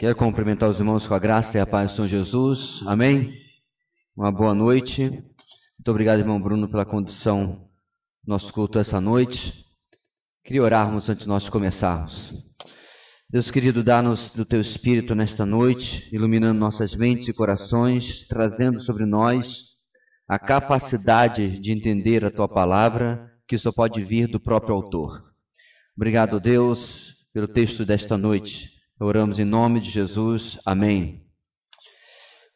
Quero cumprimentar os irmãos com a graça e a paz do Senhor Jesus. Amém? Uma boa noite. Muito obrigado, irmão Bruno, pela condução do nosso culto essa noite. Queria orarmos antes de nós começarmos. Deus querido, dá-nos do Teu Espírito nesta noite, iluminando nossas mentes e corações, trazendo sobre nós a capacidade de entender a Tua palavra, que só pode vir do próprio autor. Obrigado, Deus, pelo texto desta noite. Oramos em nome de Jesus. Amém.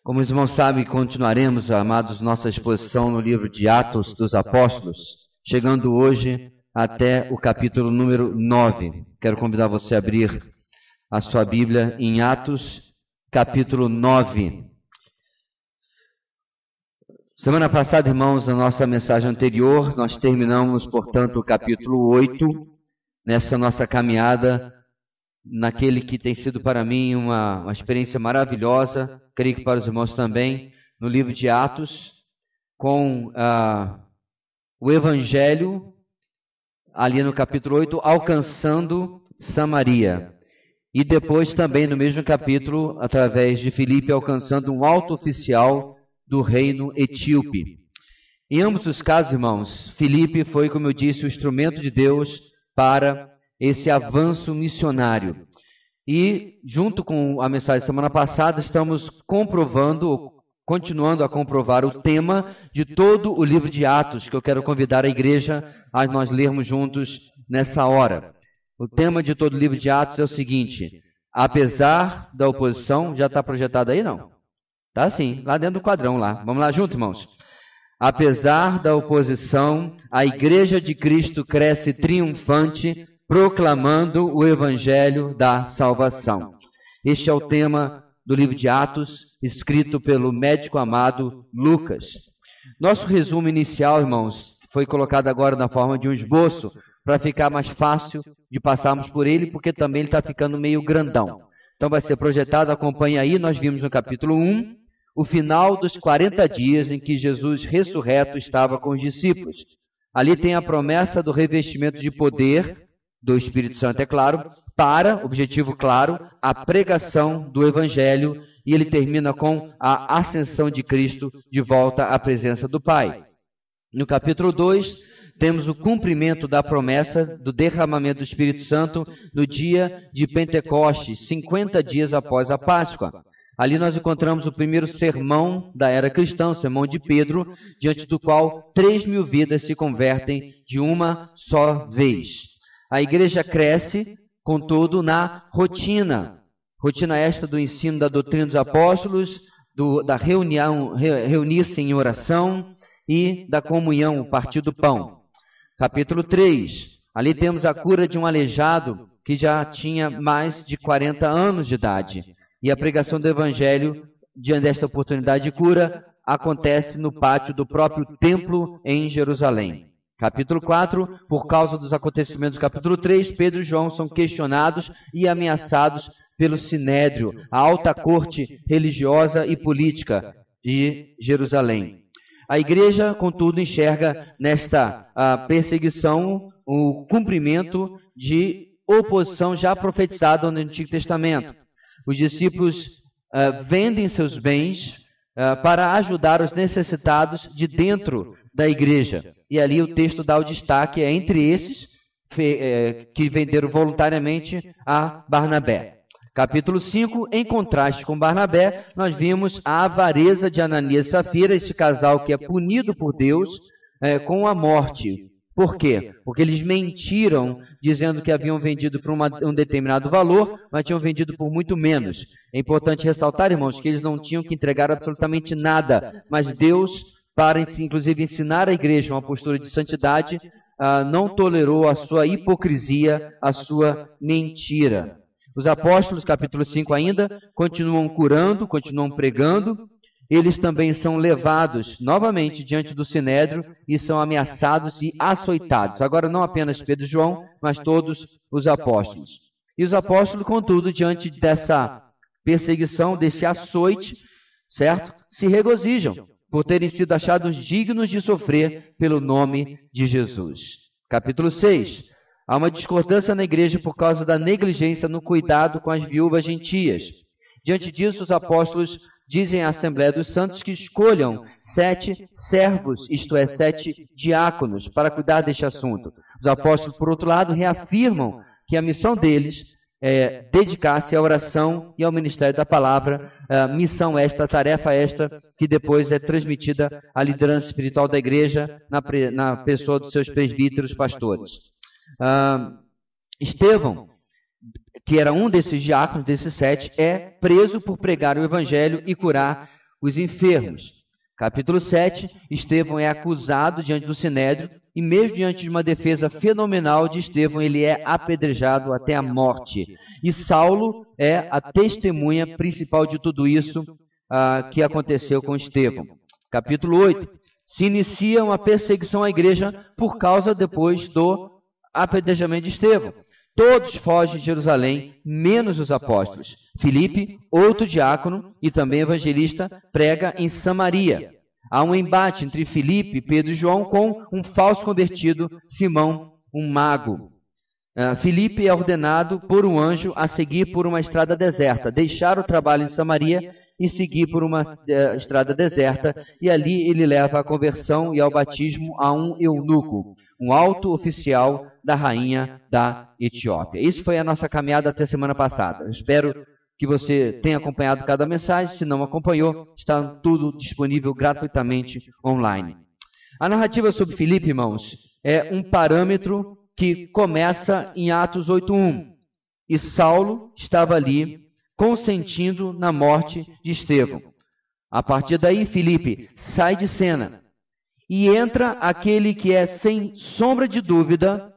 Como os irmãos sabem, continuaremos, amados, nossa exposição no livro de Atos dos Apóstolos, chegando hoje até o capítulo número 9. Quero convidar você a abrir a sua Bíblia em Atos, capítulo 9. Semana passada, irmãos, na nossa mensagem anterior, nós terminamos, portanto, o capítulo 8, nessa nossa caminhada naquele que tem sido para mim uma experiência maravilhosa, creio que para os irmãos também, no livro de Atos, com o Evangelho, ali no capítulo 8, alcançando Samaria. E depois também no mesmo capítulo, através de Filipe, alcançando um alto oficial do reino etíope. Em ambos os casos, irmãos, Filipe foi, como eu disse, o instrumento de Deus para esse avanço missionário. E, junto com a mensagem da semana passada, estamos continuando a comprovar o tema de todo o livro de Atos, que eu quero convidar a igreja a nós lermos juntos nessa hora. O tema de todo o livro de Atos é o seguinte: apesar da oposição, já está projetado aí, não? Está sim, lá dentro do quadrão lá. Vamos lá junto, irmãos. Apesar da oposição, a igreja de Cristo cresce triunfante, proclamando o Evangelho da salvação. Este é o tema do livro de Atos, escrito pelo médico amado Lucas. Nosso resumo inicial, irmãos, foi colocado agora na forma de um esboço, para ficar mais fácil de passarmos por ele, porque também ele está ficando meio grandão. Então vai ser projetado, acompanhe aí, nós vimos no capítulo 1, o final dos 40 dias em que Jesus ressurreto estava com os discípulos. Ali tem a promessa do revestimento de poder do Espírito Santo, é claro, para, objetivo claro, a pregação do Evangelho, e ele termina com a ascensão de Cristo de volta à presença do Pai. No capítulo 2, temos o cumprimento da promessa do derramamento do Espírito Santo no dia de Pentecostes, 50 dias após a Páscoa. Ali nós encontramos o primeiro sermão da era cristã, o sermão de Pedro, diante do qual 3.000 vidas se convertem de uma só vez. A igreja cresce, contudo, na rotina. Rotina esta do ensino da doutrina dos apóstolos, da reunião, reunir-se em oração e da comunhão, o partir do pão. Capítulo 3. Ali temos a cura de um aleijado que já tinha mais de 40 anos de idade. E a pregação do Evangelho, diante desta oportunidade de cura, acontece no pátio do próprio templo em Jerusalém. Capítulo 4, por causa dos acontecimentos do capítulo 3, Pedro e João são questionados e ameaçados pelo Sinédrio, a alta corte religiosa e política de Jerusalém. A igreja, contudo, enxerga nesta perseguição o cumprimento de oposição já profetizada no Antigo Testamento. Os discípulos vendem seus bens para ajudar os necessitados de dentro da igreja. E ali o texto dá o destaque entre esses que venderam voluntariamente a Barnabé. Capítulo 5, em contraste com Barnabé, nós vimos a avareza de Ananias e Safira, esse casal que é punido por Deus com a morte. Por quê? Porque eles mentiram dizendo que haviam vendido por um determinado valor, mas tinham vendido por muito menos. É importante ressaltar, irmãos, que eles não tinham que entregar absolutamente nada, mas Deus, para inclusive ensinar à igreja uma postura de santidade, não tolerou a sua hipocrisia, a sua mentira. Os apóstolos, capítulo 5 ainda, continuam curando, continuam pregando. Eles também são levados novamente diante do Sinédrio e são ameaçados e açoitados. Agora não apenas Pedro e João, mas todos os apóstolos. E os apóstolos, contudo, diante dessa perseguição, desse açoite, certo? Se regozijam por terem sido achados dignos de sofrer pelo nome de Jesus. Capítulo 6. Há uma discordância na igreja por causa da negligência no cuidado com as viúvas gentias. Diante disso, os apóstolos dizem à Assembleia dos Santos que escolham 7 servos, isto é, 7 diáconos, para cuidar deste assunto. Os apóstolos, por outro lado, reafirmam que a missão deles é dedicar-se à oração e ao ministério da palavra, missão esta, tarefa esta, que depois é transmitida à liderança espiritual da igreja na pessoa dos seus presbíteros pastores. Estevão, que era um desses diáconos, desses 7, é preso por pregar o evangelho e curar os enfermos. Capítulo 7, Estevão é acusado diante do Sinédrio e mesmo diante de uma defesa fenomenal de Estevão, ele é apedrejado até a morte. E Saulo é a testemunha principal de tudo isso que aconteceu com Estevão. Capítulo 8, se inicia uma perseguição à igreja por causa depois do apedrejamento de Estevão. Todos fogem de Jerusalém, menos os apóstolos. Filipe, outro diácono e também evangelista, prega em Samaria. Há um embate entre Filipe, Pedro e João com um falso convertido, Simão, um mago. Filipe é ordenado por um anjo a seguir por uma estrada deserta, deixar o trabalho em Samaria e seguir por uma estrada deserta, e ali ele leva à conversão e ao batismo a um eunuco, um alto oficial da rainha da Etiópia. Isso foi a nossa caminhada até semana passada. Eu espero que você tenha acompanhado cada mensagem. Se não acompanhou, está tudo disponível gratuitamente online. A narrativa sobre Filipe, irmãos, é um parâmetro que começa em Atos 8:1. E Saulo estava ali consentindo na morte de Estevão. A partir daí, Filipe sai de cena e entra aquele que é, sem sombra de dúvida,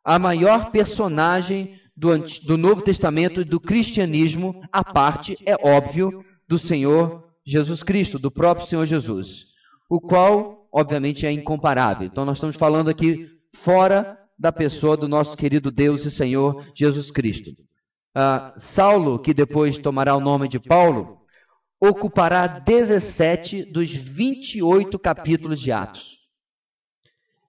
a maior personagem do Novo Testamento e do cristianismo, à parte, é óbvio, do Senhor Jesus Cristo, do próprio Senhor Jesus, o qual, obviamente, é incomparável. Então, nós estamos falando aqui fora da pessoa do nosso querido Deus e Senhor Jesus Cristo. Saulo, que depois tomará o nome de Paulo, ocupará 17 dos 28 capítulos de Atos.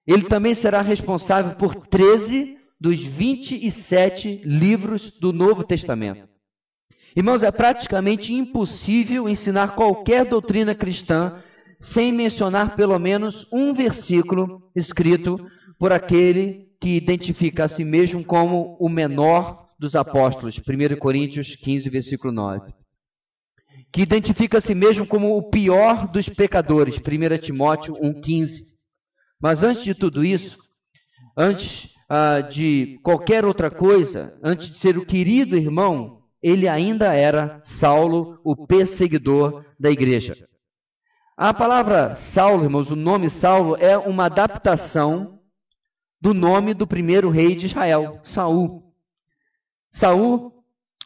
Ele também será responsável por 13 dos 27 livros do Novo Testamento. Irmãos, é praticamente impossível ensinar qualquer doutrina cristã sem mencionar pelo menos um versículo escrito por aquele que identifica a si mesmo como o menor dos apóstolos, 1 Coríntios 15, versículo 9. Que identifica a si mesmo como o pior dos pecadores, 1 Timóteo 1,15. Mas antes de tudo isso, antes de qualquer outra coisa, antes de ser o querido irmão, ele ainda era Saulo, o perseguidor da igreja. A palavra Saulo, irmãos, o nome Saulo é uma adaptação do nome do primeiro rei de Israel, Saul. Saul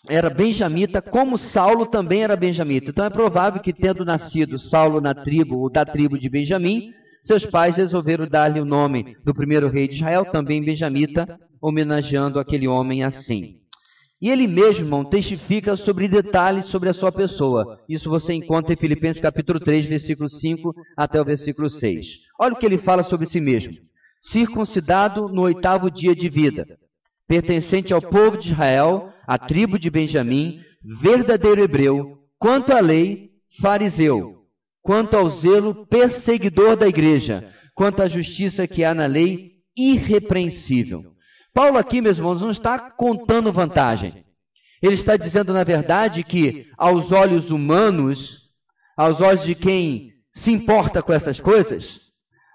era benjamita, como Saulo também era benjamita. Então é provável que, tendo nascido Saulo da tribo de Benjamim, seus pais resolveram dar-lhe o nome do primeiro rei de Israel, também benjamita, homenageando aquele homem assim. E ele mesmo, irmão, testifica sobre detalhes sobre a sua pessoa. Isso você encontra em Filipenses capítulo 3, versículo 5 até o versículo 6. Olha o que ele fala sobre si mesmo. Circuncidado no 8º dia de vida, pertencente ao povo de Israel, à tribo de Benjamim, verdadeiro hebreu, quanto à lei, fariseu, quanto ao zelo, perseguidor da igreja, quanto à justiça que há na lei, irrepreensível. Paulo aqui, meus irmãos, não está contando vantagem. Ele está dizendo, na verdade, que aos olhos humanos, aos olhos de quem se importa com essas coisas,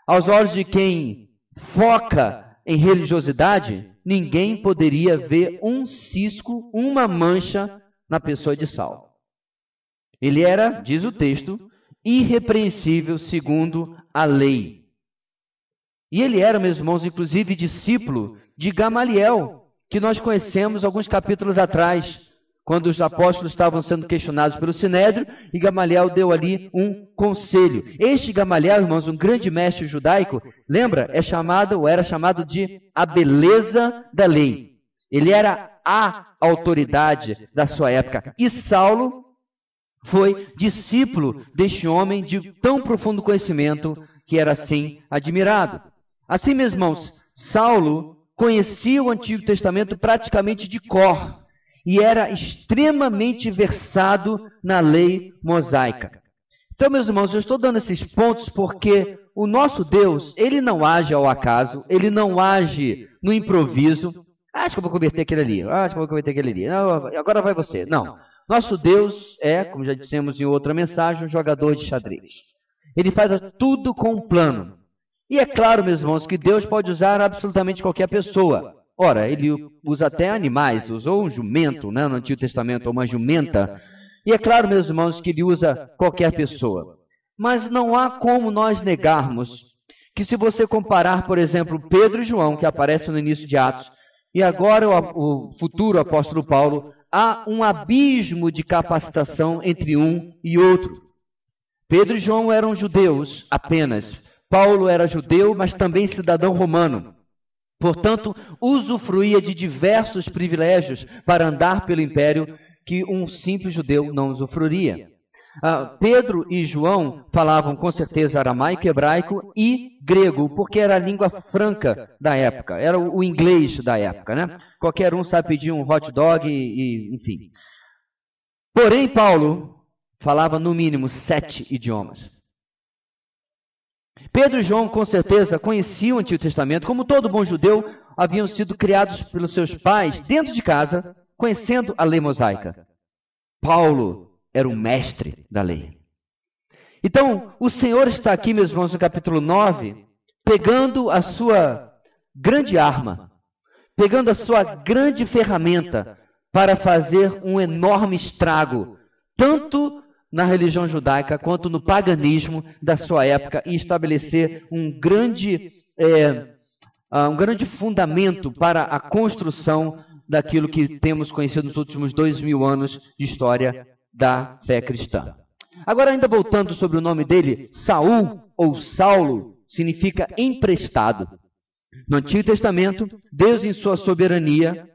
aos olhos de quem foca em religiosidade, ninguém poderia ver um cisco, uma mancha na pessoa de Saulo. Ele era, diz o texto, irrepreensível segundo a lei. E ele era, meus irmãos, inclusive discípulo de Gamaliel, que nós conhecemos alguns capítulos atrás, quando os apóstolos estavam sendo questionados pelo Sinédrio, e Gamaliel deu ali um conselho. Este Gamaliel, irmãos, um grande mestre judaico, lembra? Era chamado de a beleza da lei. Ele era a autoridade da sua época. E Saulo foi discípulo deste homem de tão profundo conhecimento que era assim admirado. Assim, meus irmãos, Saulo conhecia o Antigo Testamento praticamente de cor. e era extremamente versado na lei mosaica. Então, meus irmãos, eu estou dando esses pontos porque o nosso Deus, ele não age ao acaso, ele não age no improviso. Acho que eu vou converter aquele ali, acho que eu vou converter aquele ali. Não, agora vai você. Não. Nosso Deus é, como já dissemos em outra mensagem, um jogador de xadrez. Ele faz tudo com um plano. E é claro, meus irmãos, que Deus pode usar absolutamente qualquer pessoa. Ora, ele usa até animais, usou um jumento, né, no Antigo Testamento, ou uma jumenta. E é claro, meus irmãos, que ele usa qualquer pessoa. Mas não há como nós negarmos que se você comparar, por exemplo, Pedro e João, que aparecem no início de Atos, e agora o futuro apóstolo Paulo, há um abismo de capacitação entre um e outro. Pedro e João eram judeus apenas. Paulo era judeu, mas também cidadão romano. Portanto, usufruía de diversos privilégios para andar pelo império que um simples judeu não usufruiria. Pedro e João falavam com certeza aramaico, hebraico e grego, porque era a língua franca da época, era o inglês da época, né? Qualquer um sabe pedir um hot dog enfim. Porém, Paulo falava no mínimo 7 idiomas. Pedro e João, com certeza, conheciam o Antigo Testamento, como todo bom judeu, haviam sido criados pelos seus pais dentro de casa, conhecendo a lei mosaica. Paulo era o mestre da lei. Então, o Senhor está aqui, meus irmãos, no capítulo 9, pegando a sua grande arma, pegando a sua grande ferramenta para fazer um enorme estrago, tanto na religião judaica quanto no paganismo da sua época, e estabelecer um grande fundamento para a construção daquilo que temos conhecido nos últimos 2000 anos de história da fé cristã. Agora, ainda voltando sobre o nome dele, Saul ou Saulo significa emprestado. No Antigo Testamento, Deus, em sua soberania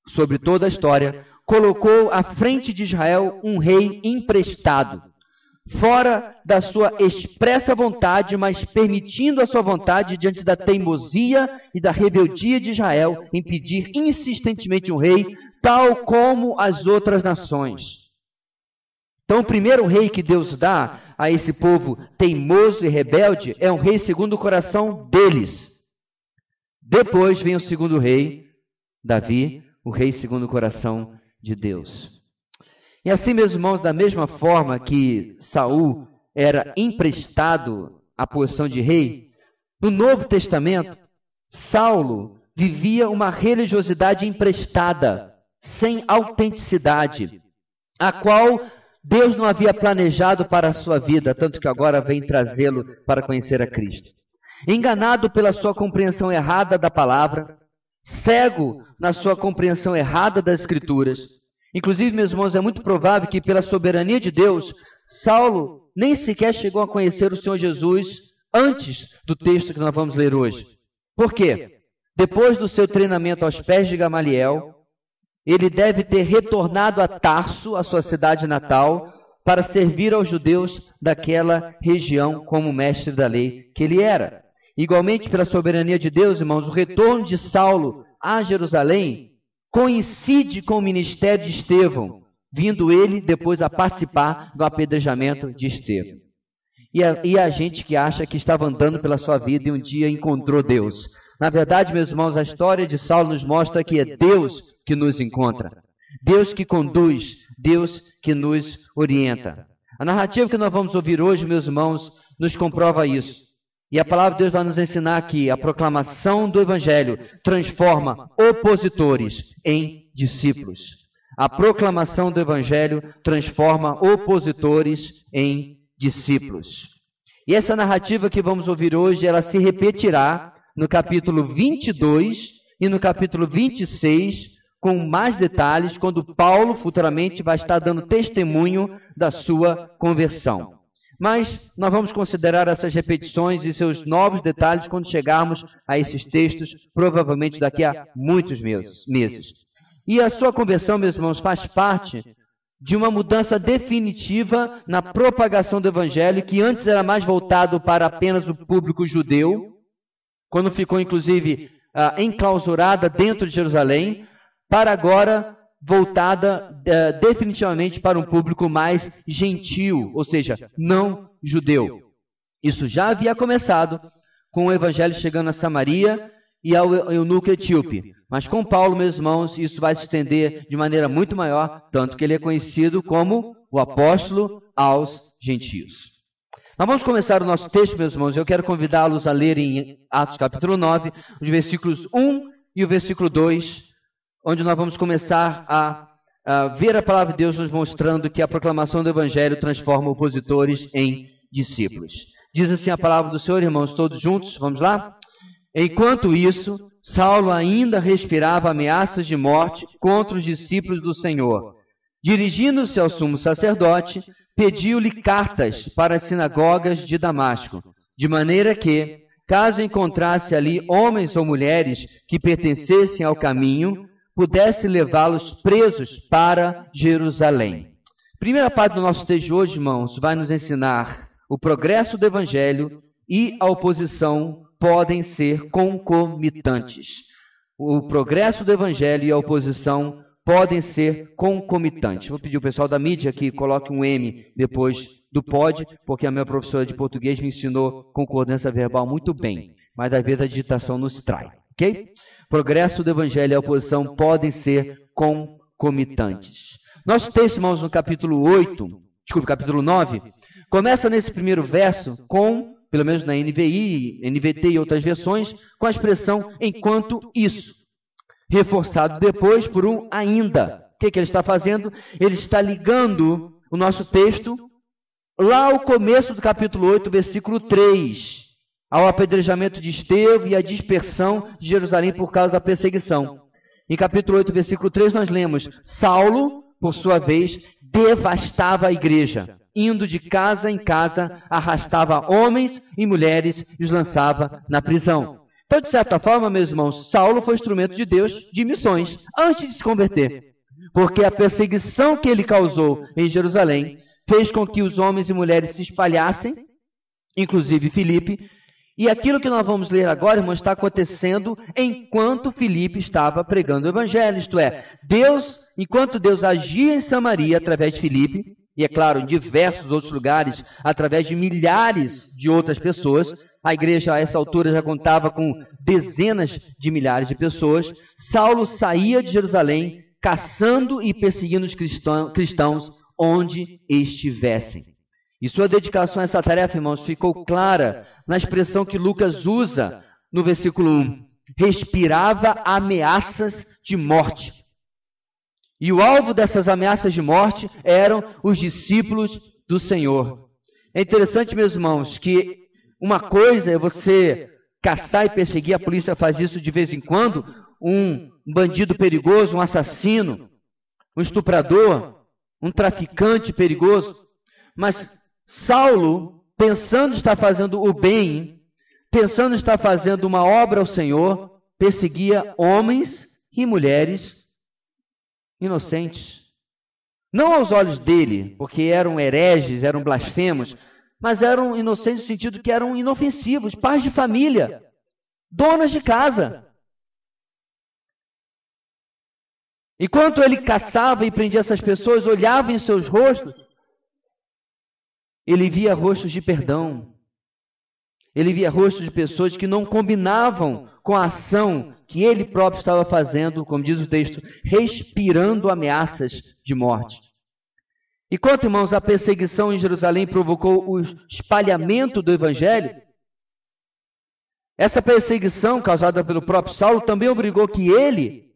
sobre toda a história, colocou à frente de Israel um rei emprestado, fora da sua expressa vontade, mas permitindo a sua vontade diante da teimosia e da rebeldia de Israel em pedir insistentemente um rei, tal como as outras nações. Então, o primeiro rei que Deus dá a esse povo teimoso e rebelde é um rei segundo o coração deles. Depois vem o segundo rei, Davi, o rei segundo o coração de Deus. E assim, meus irmãos, da mesma forma que Saul era emprestado à posição de rei, no Novo Testamento, Saulo vivia uma religiosidade emprestada, sem autenticidade, a qual Deus não havia planejado para a sua vida, tanto que agora vem trazê-lo para conhecer a Cristo. Enganado pela sua compreensão errada da palavra, cego na sua compreensão errada das Escrituras. Inclusive, meus irmãos, é muito provável que pela soberania de Deus, Saulo nem sequer chegou a conhecer o Senhor Jesus antes do texto que nós vamos ler hoje. Por quê? Depois do seu treinamento aos pés de Gamaliel, ele deve ter retornado a Tarso, a sua cidade natal, para servir aos judeus daquela região como mestre da lei que ele era. Igualmente, pela soberania de Deus, irmãos, o retorno de Saulo a Jerusalém coincide com o ministério de Estevão, vindo ele depois a participar do apedrejamento de Estevão. E a gente que acha que estava andando pela sua vida e um dia encontrou Deus. Na verdade, meus irmãos, a história de Saulo nos mostra que é Deus que nos encontra, Deus que conduz, Deus que nos orienta. A narrativa que nós vamos ouvir hoje, meus irmãos, nos comprova isso. E a palavra de Deus vai nos ensinar que a proclamação do Evangelho transforma opositores em discípulos. A proclamação do Evangelho transforma opositores em discípulos. E essa narrativa que vamos ouvir hoje, ela se repetirá no capítulo 22 e no capítulo 26, com mais detalhes, quando Paulo futuramente vai estar dando testemunho da sua conversão. Mas nós vamos considerar essas repetições e seus novos detalhes quando chegarmos a esses textos, provavelmente daqui a muitos meses. E a sua conversão, meus irmãos, faz parte de uma mudança definitiva na propagação do Evangelho, que antes era mais voltado para apenas o público judeu, quando ficou, inclusive, enclausurada dentro de Jerusalém, para agora voltada definitivamente para um público mais gentil, ou seja, não judeu. Isso já havia começado com o evangelho chegando a Samaria e ao eunuco etíope. Mas com Paulo, meus irmãos, isso vai se estender de maneira muito maior, tanto que ele é conhecido como o apóstolo aos gentios. Nós vamos começar o nosso texto, meus irmãos. Eu quero convidá-los a lerem em Atos capítulo 9, os versículos 1 e o versículo 2, onde nós vamos começar a ver a palavra de Deus nos mostrando que a proclamação do evangelho transforma opositores em discípulos. Diz assim a palavra do Senhor, irmãos, todos juntos, vamos lá? Enquanto isso, Saulo ainda respirava ameaças de morte contra os discípulos do Senhor. Dirigindo-se ao sumo sacerdote, pediu-lhe cartas para as sinagogas de Damasco, de maneira que, caso encontrasse ali homens ou mulheres que pertencessem ao caminho, pudesse levá-los presos para Jerusalém. Primeira parte do nosso texto de hoje, irmãos, vai nos ensinar o progresso do evangelho e a oposição podem ser concomitantes. O progresso do evangelho e a oposição podem ser concomitantes. Vou pedir ao pessoal da mídia que coloque um M depois do pode, porque a minha professora de português me ensinou concordância verbal muito bem, mas às vezes a digitação nos trai, ok? Progresso do evangelho e a oposição podem ser concomitantes. Nosso texto, irmãos, no capítulo 9, começa nesse primeiro verso com, pelo menos na NVI, NVT e outras versões, com a expressão enquanto isso, reforçado depois por um ainda. O que ele está fazendo? Ele está ligando o nosso texto lá ao começo do capítulo 8, versículo 3, ao apedrejamento de Estevão e à dispersão de Jerusalém por causa da perseguição. Em capítulo 8, versículo 3, nós lemos: Saulo, por sua vez, devastava a igreja, indo de casa em casa, arrastava homens e mulheres e os lançava na prisão. Então, de certa forma, meus irmãos, Saulo foi instrumento de Deus de missões, antes de se converter. Porque a perseguição que ele causou em Jerusalém fez com que os homens e mulheres se espalhassem, inclusive Filipe, e aquilo que nós vamos ler agora, irmãos, está acontecendo enquanto Filipe estava pregando o evangelho, isto é, enquanto Deus agia em Samaria através de Filipe, e é claro, em diversos outros lugares, através de milhares de outras pessoas, a igreja a essa altura já contava com dezenas de milhares de pessoas, Saulo saía de Jerusalém, caçando e perseguindo os cristãos onde estivessem. E sua dedicação a essa tarefa, irmãos, ficou clara na expressão que Lucas usa no versículo 1. Respirava ameaças de morte. E o alvo dessas ameaças de morte eram os discípulos do Senhor. É interessante, meus irmãos, que uma coisa é você caçar e perseguir, a polícia faz isso de vez em quando, um bandido perigoso, um assassino, um estuprador, um traficante perigoso. Mas Saulo, pensando estar fazendo o bem, pensando estar fazendo uma obra ao Senhor, perseguia homens e mulheres inocentes. Não aos olhos dele, porque eram hereges, eram blasfemos, mas eram inocentes no sentido que eram inofensivos, pais de família, donas de casa. Enquanto ele caçava e prendia essas pessoas, olhava em seus rostos, ele via rostos de perdão. Ele via rostos de pessoas que não combinavam com a ação que ele próprio estava fazendo, como diz o texto, respirando ameaças de morte. E quanto, irmãos, a perseguição em Jerusalém provocou o espalhamento do evangelho, essa perseguição causada pelo próprio Saulo também obrigou que ele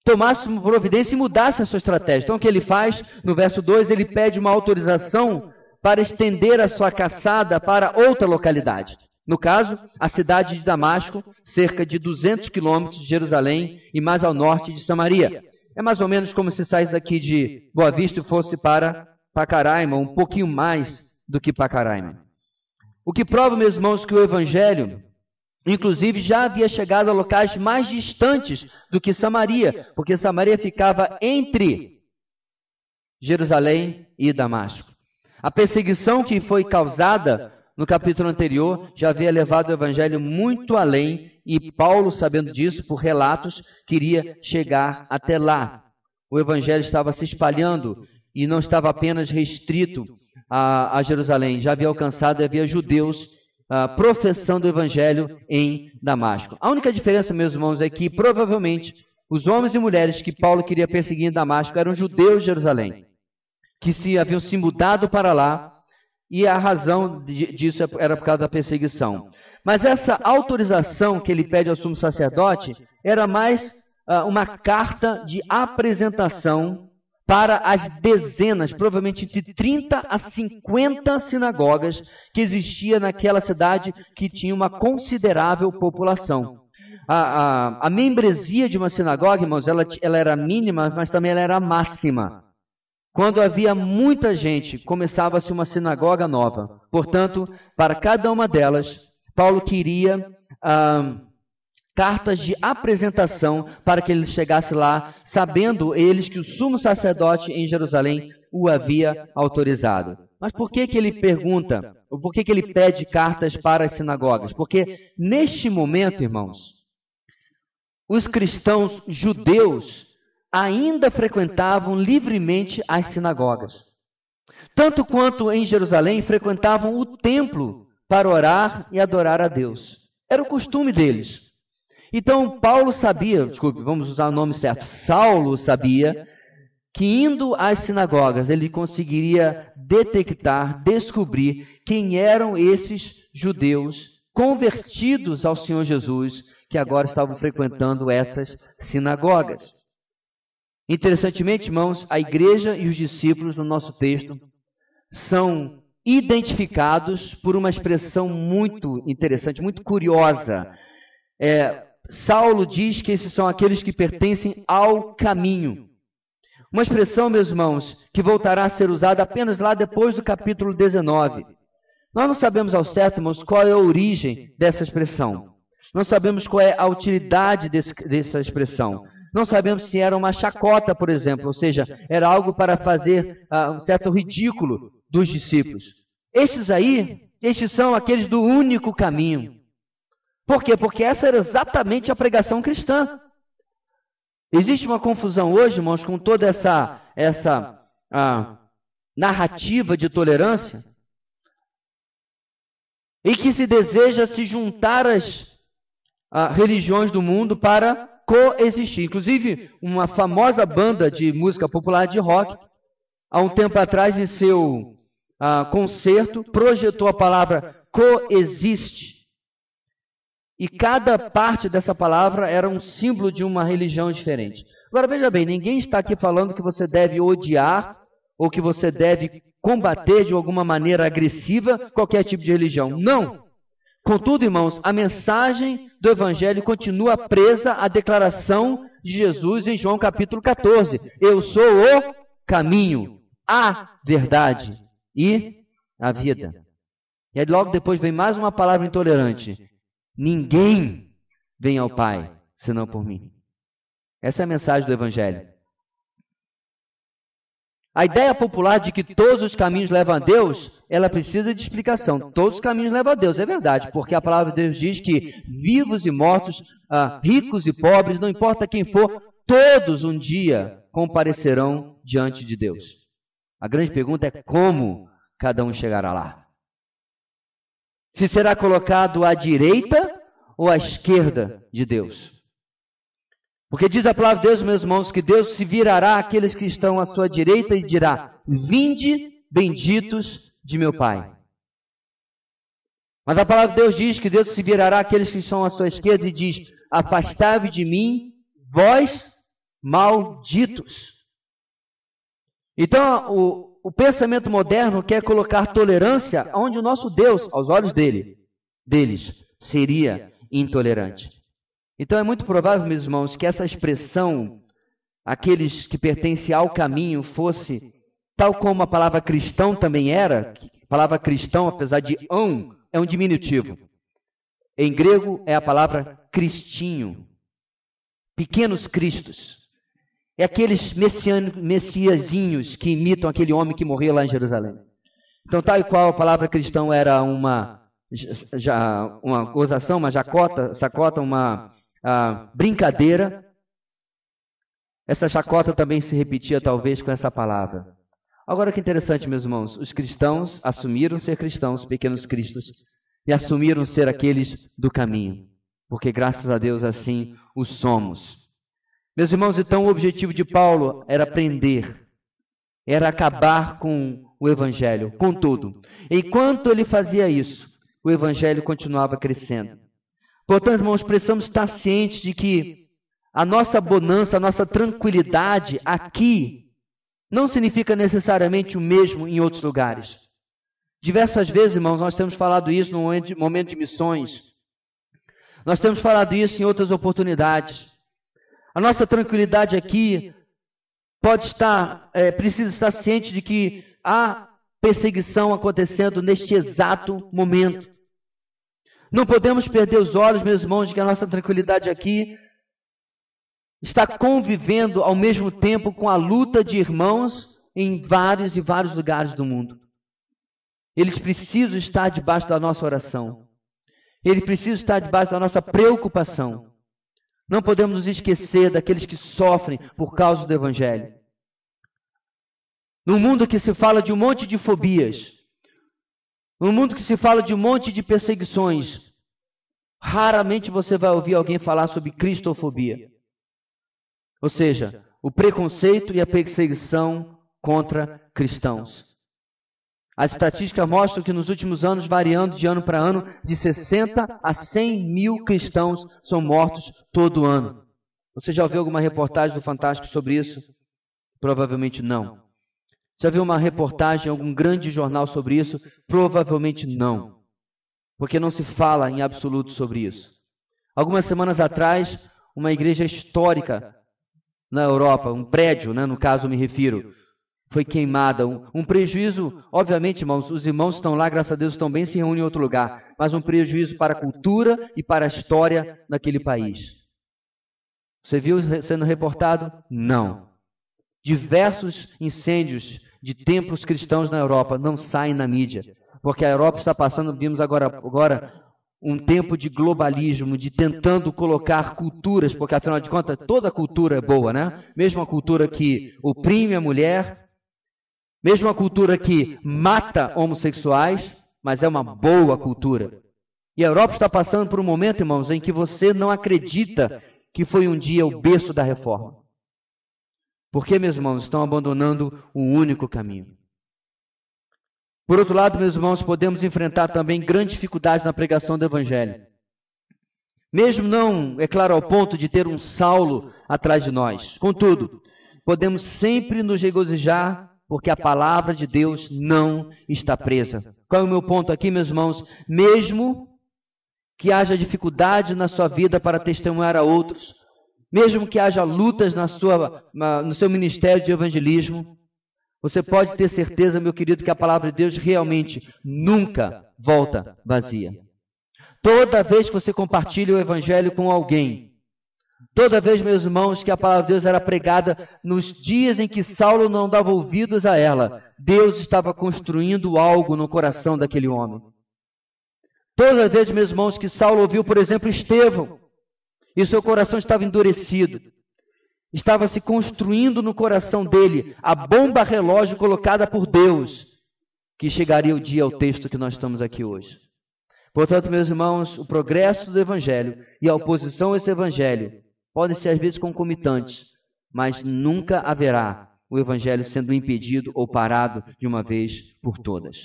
tomasse uma providência e mudasse a sua estratégia. Então, o que ele faz? No verso 2, ele pede uma autorização para estender a sua caçada para outra localidade. No caso, a cidade de Damasco, cerca de 200 quilômetros de Jerusalém e mais ao norte de Samaria. É mais ou menos como se saísse daqui de Boa Vista e fosse para Pacaraima, um pouquinho mais do que Pacaraima. O que prova, meus irmãos, que o evangelho, inclusive, já havia chegado a locais mais distantes do que Samaria, porque Samaria ficava entre Jerusalém e Damasco. A perseguição que foi causada no capítulo anterior já havia levado o evangelho muito além, e Paulo, sabendo disso por relatos, queria chegar até lá. o evangelho estava se espalhando e não estava apenas restrito a Jerusalém, já havia alcançado e havia judeus professando o evangelho em Damasco. A única diferença, meus irmãos, é que provavelmente os homens e mulheres que Paulo queria perseguir em Damasco eram judeus de Jerusalém, que haviam se mudado para lá, e a razão disso era por causa da perseguição. Mas essa autorização que ele pede ao sumo sacerdote era mais uma carta de apresentação para as dezenas, provavelmente entre 30 a 50 sinagogas que existia naquela cidade que tinha uma considerável população. A membresia de uma sinagoga, irmãos, ela era mínima, mas também ela era máxima. Quando havia muita gente, começava-se uma sinagoga nova. Portanto, para cada uma delas, Paulo queria cartas de apresentação para que ele chegasse lá, sabendo eles que o sumo sacerdote em Jerusalém o havia autorizado. Mas por que ele pergunta, ou por que ele pede cartas para as sinagogas? Porque neste momento, irmãos, os cristãos judeus ainda frequentavam livremente as sinagogas. Tanto quanto em Jerusalém frequentavam o templo para orar e adorar a Deus. Era o costume deles. Então, Paulo sabia, vamos usar o nome certo, Saulo sabia que indo às sinagogas ele conseguiria detectar, descobrir quem eram esses judeus convertidos ao Senhor Jesus, que agora estavam frequentando essas sinagogas. Interessantemente, irmãos, a igreja e os discípulos no nosso texto são identificados por uma expressão muito interessante, muito curiosa. Saulo diz que esses são aqueles que pertencem ao caminho. Uma expressão, meus irmãos, que voltará a ser usada apenas lá depois do capítulo 19. Nós não sabemos ao certo, irmãos, qual é a origem dessa expressão. Não sabemos qual é a utilidade dessa expressão. Não sabemos se era uma chacota, por exemplo, ou seja, era algo para fazer um certo ridículo dos discípulos. Estes são aqueles do único caminho. Por quê? Porque essa era exatamente a pregação cristã. Existe uma confusão hoje, irmãos, com toda essa narrativa de tolerância, e que se deseja se juntar às religiões do mundo para coexistir. Inclusive, uma famosa banda de música popular de rock, há um tempo atrás, em seu concerto, projetou a palavra coexiste. E cada parte dessa palavra era um símbolo de uma religião diferente. Agora, veja bem, ninguém está aqui falando que você deve odiar ou que você deve combater de alguma maneira agressiva qualquer tipo de religião. Não! Contudo, irmãos, a mensagem do Evangelho continua presa à declaração de Jesus em João capítulo 14. Eu sou o caminho, a verdade e a vida. E aí logo depois vem mais uma palavra intolerante. Ninguém vem ao Pai senão por mim. Essa é a mensagem do Evangelho. A ideia popular de que todos os caminhos levam a Deus, ela precisa de explicação. Todos os caminhos levam a Deus, é verdade, porque a palavra de Deus diz que vivos e mortos, ricos e pobres, não importa quem for, todos um dia comparecerão diante de Deus. A grande pergunta é como cada um chegará lá. Se será colocado à direita ou à esquerda de Deus. Porque diz a palavra de Deus, meus irmãos, que Deus se virará àqueles que estão à sua direita e dirá: vinde, benditos de meu Pai. Mas a palavra de Deus diz que Deus se virará àqueles que estão à sua esquerda e diz: afastai-vos de mim, vós malditos. Então, o pensamento moderno quer colocar tolerância onde o nosso Deus, aos olhos deles, seria intolerante. Então é muito provável, meus irmãos, que essa expressão, aqueles que pertencem ao caminho, fosse, tal como a palavra cristão também era, a palavra cristão, apesar de é um diminutivo. Em grego é a palavra cristinho, pequenos cristos. É aqueles messiazinhos que imitam aquele homem que morreu lá em Jerusalém. Então, tal e qual a palavra cristão era uma gozação, uma sacota, uma brincadeira. Essa chacota também se repetia talvez com essa palavra. Agora que interessante, meus irmãos, os cristãos assumiram ser cristãos, pequenos cristos, e assumiram ser aqueles do caminho, porque graças a Deus assim o somos. Meus irmãos, então o objetivo de Paulo era prender, era acabar com o evangelho, com tudo. Enquanto ele fazia isso, o evangelho continuava crescendo. Portanto, irmãos, precisamos estar cientes de que a nossa bonança, a nossa tranquilidade aqui não significa necessariamente o mesmo em outros lugares. Diversas vezes, irmãos, nós temos falado isso no momento de missões. Nós temos falado isso em outras oportunidades. A nossa tranquilidade aqui precisa estar ciente de que há perseguição acontecendo neste exato momento. Não podemos perder os olhos, meus irmãos, de que a nossa tranquilidade aqui está convivendo ao mesmo tempo com a luta de irmãos em vários e vários lugares do mundo. Eles precisam estar debaixo da nossa oração. Eles precisam estar debaixo da nossa preocupação. Não podemos nos esquecer daqueles que sofrem por causa do Evangelho. Num mundo que se fala de um monte de fobias, num mundo que se fala de um monte de perseguições, raramente você vai ouvir alguém falar sobre cristofobia. Ou seja, o preconceito e a perseguição contra cristãos. As estatísticas mostram que nos últimos anos, variando de ano para ano, de 60 a 100 mil cristãos são mortos todo ano. Você já ouviu alguma reportagem do Fantástico sobre isso? Provavelmente não. Já viu uma reportagem em algum grande jornal sobre isso? Provavelmente não. Porque não se fala em absoluto sobre isso. Algumas semanas atrás, uma igreja histórica na Europa, um prédio, no caso me refiro, foi queimada. Um prejuízo, obviamente, irmãos, os irmãos estão lá, graças a Deus, estão bem, se reúnem em outro lugar, mas um prejuízo para a cultura e para a história daquele país. Você viu sendo reportado? Não. Diversos incêndios de templos cristãos na Europa não saem na mídia, porque a Europa está passando, vimos agora um tempo de globalismo, de tentando colocar culturas, porque afinal de contas toda cultura é boa, né? Mesmo a cultura que oprime a mulher, mesmo a cultura que mata homossexuais, mas é uma boa cultura. E a Europa está passando por um momento, irmãos, em que você não acredita que foi um dia o berço da reforma. Porque, meus irmãos, estão abandonando o único caminho. Por outro lado, meus irmãos, podemos enfrentar também grandes dificuldades na pregação do Evangelho. Mesmo não, é claro, ao ponto de ter um Saulo atrás de nós. Contudo, podemos sempre nos regozijar, porque a palavra de Deus não está presa. Qual é o meu ponto aqui, meus irmãos? Mesmo que haja dificuldade na sua vida para testemunhar a outros, mesmo que haja lutas no seu ministério de evangelismo, você pode ter certeza, meu querido, que a palavra de Deus realmente nunca volta vazia. Toda vez que você compartilha o evangelho com alguém, toda vez, meus irmãos, que a palavra de Deus era pregada nos dias em que Saulo não dava ouvidos a ela, Deus estava construindo algo no coração daquele homem. Toda vez, meus irmãos, que Saulo ouviu, por exemplo, Estevão, e seu coração estava endurecido, estava se construindo no coração dele a bomba relógio colocada por Deus, que chegaria o dia ao texto que nós estamos aqui hoje. Portanto, meus irmãos, o progresso do Evangelho e a oposição a esse Evangelho podem ser às vezes concomitantes, mas nunca haverá o Evangelho sendo impedido ou parado de uma vez por todas.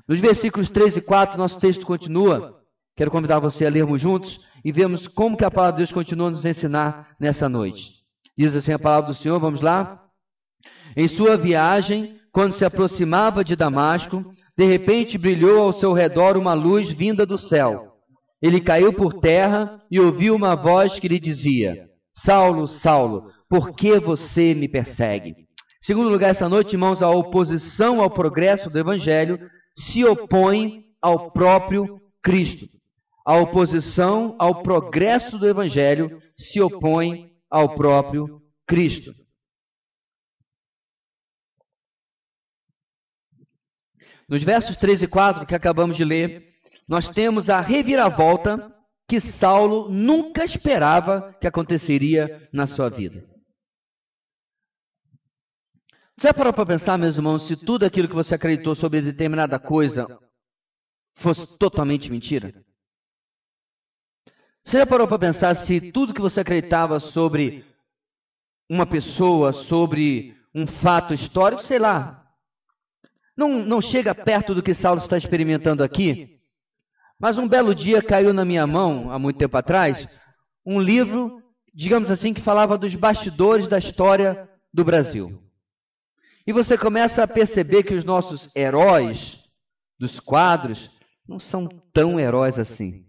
Nos versículos 3 e 4, nosso texto continua. Quero convidar você a lermos juntos e vemos como que a palavra de Deus continua a nos ensinar nessa noite. Diz assim a palavra do Senhor, vamos lá? Em sua viagem, quando se aproximava de Damasco, de repente brilhou ao seu redor uma luz vinda do céu. Ele caiu por terra e ouviu uma voz que lhe dizia: Saulo, Saulo, por que você me persegue? Em segundo lugar, essa noite, irmãos, a oposição ao progresso do Evangelho se opõe ao próprio Cristo. A oposição ao progresso do Evangelho se opõe ao próprio Cristo. Nos versos 3 e 4 que acabamos de ler, nós temos a reviravolta que Saulo nunca esperava que aconteceria na sua vida. Você já parou para pensar, meus irmãos, se tudo aquilo que você acreditou sobre determinada coisa fosse totalmente mentira? Você já parou para pensar se tudo que você acreditava sobre uma pessoa, sobre um fato histórico, sei lá, não chega perto do que Saulo está experimentando aqui? Mas um belo dia caiu na minha mão, há muito tempo atrás, um livro, digamos assim, que falava dos bastidores da história do Brasil. E você começa a perceber que os nossos heróis dos quadros não são tão heróis assim.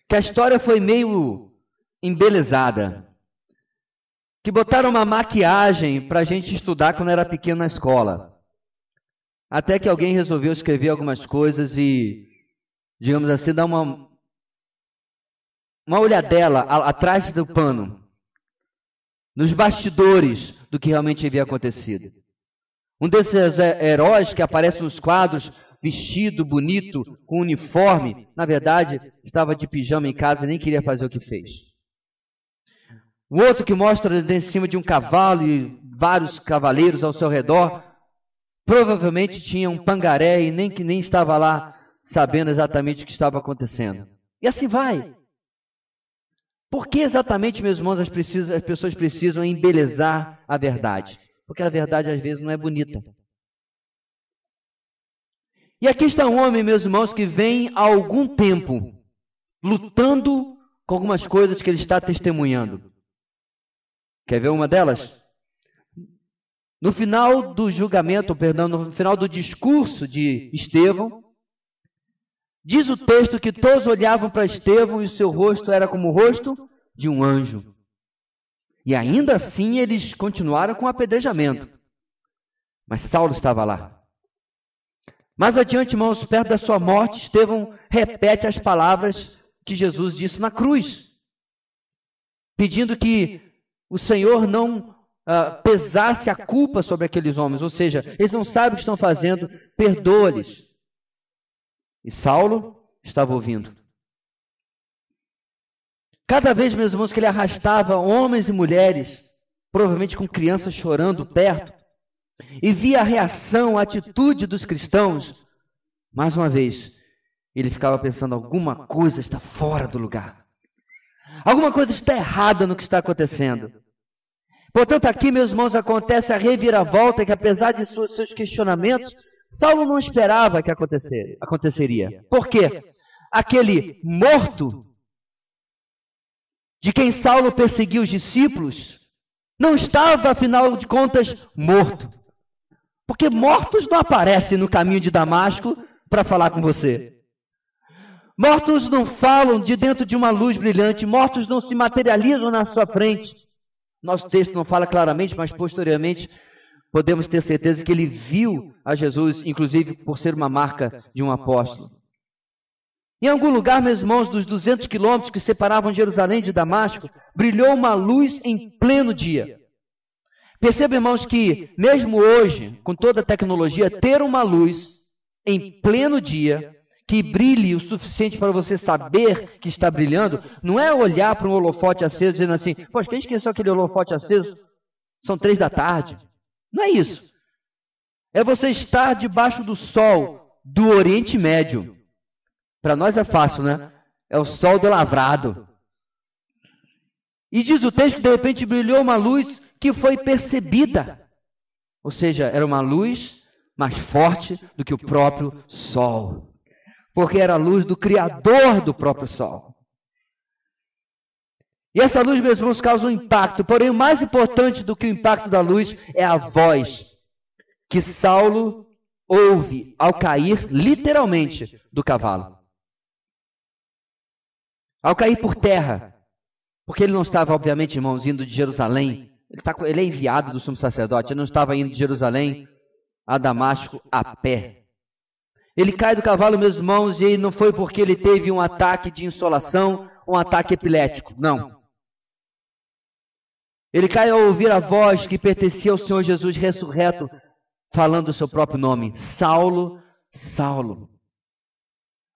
Que a história foi meio embelezada. Que botaram uma maquiagem para a gente estudar quando era pequeno na escola. Até que alguém resolveu escrever algumas coisas e, digamos assim, dar uma olhadela atrás do pano. Nos bastidores do que realmente havia acontecido. Um desses heróis que aparece nos quadros, vestido, bonito, com uniforme, na verdade, estava de pijama em casa e nem queria fazer o que fez. O outro que mostra em cima de um cavalo e vários cavaleiros ao seu redor, provavelmente tinha um pangaré e nem estava lá sabendo exatamente o que estava acontecendo. E assim vai. Por que exatamente, meus irmãos, as pessoas precisam embelezar a verdade? Porque a verdade às vezes não é bonita. E aqui está um homem, meus irmãos, que vem há algum tempo lutando com algumas coisas que ele está testemunhando. Quer ver uma delas? No final do julgamento, no final do discurso de Estevão, diz o texto que todos olhavam para Estevão e o seu rosto era como o rosto de um anjo. E ainda assim eles continuaram com o apedrejamento. Mas Saulo estava lá. Mais adiante, irmãos, perto da sua morte, Estevão repete as palavras que Jesus disse na cruz, pedindo que o Senhor não pesasse a culpa sobre aqueles homens. Ou seja, eles não sabem o que estão fazendo, perdoa-lhes. E Saulo estava ouvindo. Cada vez, meus irmãos, que ele arrastava homens e mulheres, provavelmente com crianças chorando perto, e via a reação, a atitude dos cristãos, mais uma vez, ele ficava pensando, alguma coisa está fora do lugar. Alguma coisa está errada no que está acontecendo. Portanto, aqui, meus irmãos, acontece a reviravolta que, apesar de seus questionamentos, Saulo não esperava que aconteceria. Por quê? Aquele morto, de quem Saulo perseguiu os discípulos, não estava, afinal de contas, morto. Porque mortos não aparecem no caminho de Damasco para falar com você. Mortos não falam de dentro de uma luz brilhante, mortos não se materializam na sua frente. Nosso texto não fala claramente, mas posteriormente podemos ter certeza que ele viu a Jesus, inclusive por ser uma marca de um apóstolo. Em algum lugar, meus irmãos, dos 200 quilômetros que separavam Jerusalém de Damasco, brilhou uma luz em pleno dia. Perceba, irmãos, que mesmo hoje, com toda a tecnologia, ter uma luz em pleno dia, que brilhe o suficiente para você saber que está brilhando, não é olhar para um holofote aceso dizendo assim, poxa, quem esqueceu aquele holofote aceso? São 3 da tarde. Não é isso. É você estar debaixo do sol do Oriente Médio. Para nós é fácil, né? É o sol do lavrado. E diz o texto que de repente brilhou uma luz que foi percebida. Ou seja, era uma luz mais forte do que o próprio sol. Porque era a luz do Criador do próprio sol. E essa luz, meus irmãos, causa um impacto. Porém, o mais importante do que o impacto da luz é a voz que Saulo ouve ao cair, literalmente, do cavalo. Ao cair por terra. Porque ele não estava, obviamente, irmãos, indo de Jerusalém. Ele é enviado do sumo sacerdote. Ele não estava indo de Jerusalém a Damasco a pé. Ele cai do cavalo, meus irmãos, e não foi porque ele teve um ataque de insolação, um ataque epilético. Não. Ele cai ao ouvir a voz que pertencia ao Senhor Jesus ressurreto, falando o seu próprio nome. Saulo, Saulo.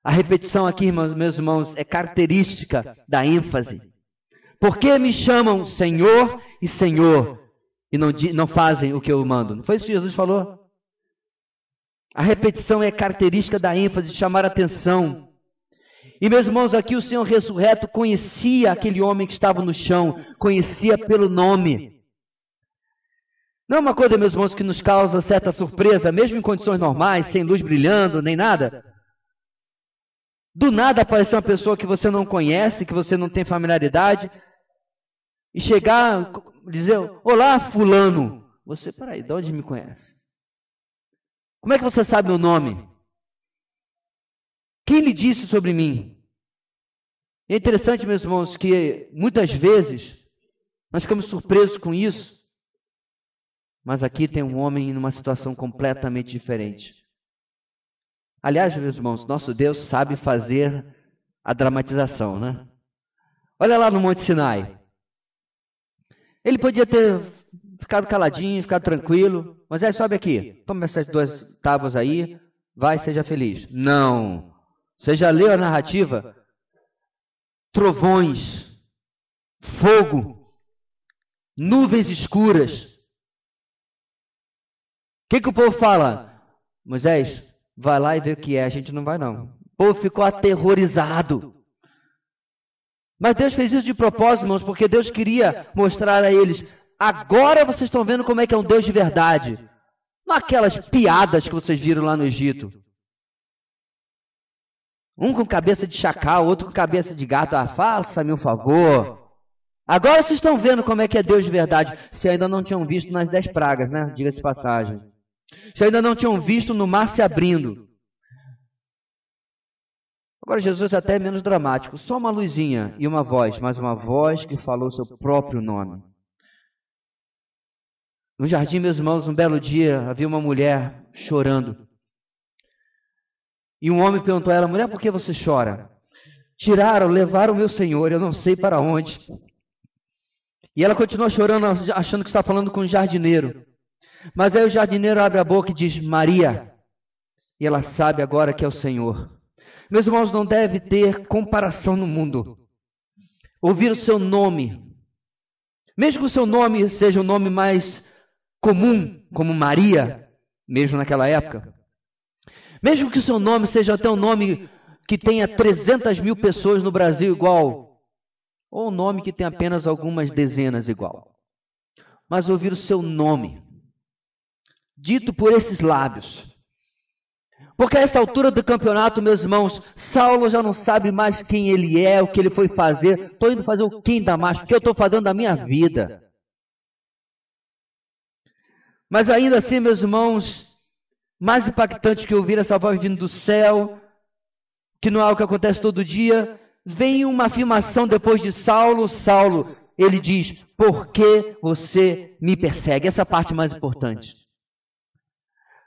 A repetição aqui, meus irmãos, é característica da ênfase. Por que me chamam Senhor e Senhor, e não fazem o que eu mando. Não foi isso que Jesus falou? A repetição é característica da ênfase, de chamar a atenção. E, meus irmãos, aqui o Senhor ressurreto conhecia aquele homem que estava no chão, conhecia pelo nome. Não é uma coisa, meus irmãos, que nos causa certa surpresa, mesmo em condições normais, sem luz brilhando, nem nada. Do nada aparecer uma pessoa que você não conhece, que você não tem familiaridade, e chegar e dizer, olá, fulano. Você, peraí, de onde me conhece? Como é que você sabe meu nome? Quem lhe disse sobre mim? É interessante, meus irmãos, que muitas vezes nós ficamos surpresos com isso, mas aqui tem um homem numa situação completamente diferente. Aliás, meus irmãos, nosso Deus sabe fazer a dramatização, né? Olha lá no Monte Sinai. Ele podia ter ficado caladinho, ficado tranquilo. Moisés, sobe aqui. Toma essas 2 tábuas aí. Vai, seja feliz. Não. Você já leu a narrativa? Trovões, fogo, nuvens escuras. O que o povo fala? Moisés, vai lá e vê o que é. A gente não vai, não. O povo ficou aterrorizado. Mas Deus fez isso de propósito, irmãos, porque Deus queria mostrar a eles, agora vocês estão vendo como é que é um Deus de verdade. Não aquelas piadas que vocês viram lá no Egito. Um com cabeça de chacal, outro com cabeça de gato. Ah, faça-me um favor. Agora vocês estão vendo como é que é Deus de verdade. Se ainda não tinham visto nas 10 pragas, né? Diga-se de passagem. Se ainda não tinham visto no mar se abrindo. Agora Jesus é até menos dramático. Só uma luzinha e uma voz, mas uma voz que falou seu próprio nome. No jardim, meus irmãos, um belo dia, havia uma mulher chorando. E um homem perguntou a ela, mulher, por que você chora? Tiraram, levaram o meu Senhor, eu não sei para onde. E ela continuou chorando, achando que está falando com o jardineiro. Mas aí o jardineiro abre a boca e diz, Maria. E ela sabe agora que é o Senhor. Meus irmãos, não deve ter comparação no mundo. Ouvir o seu nome. Mesmo que o seu nome seja um nome mais comum, como Maria, mesmo naquela época. Mesmo que o seu nome seja até um nome que tenha 300 mil pessoas no Brasil igual, ou um nome que tem apenas algumas dezenas igual. Mas ouvir o seu nome, dito por esses lábios. Porque a essa altura do campeonato, meus irmãos, Saulo já não sabe mais quem ele é, o que ele foi fazer. Estou indo fazer o que ainda mais? O que eu estou fazendo da minha vida? Mas ainda assim, meus irmãos, mais impactante que ouvir essa voz vindo do céu, que não é algo que acontece todo dia, vem uma afirmação depois de Saulo. Saulo, ele diz, por que você me persegue? Essa é a parte mais importante.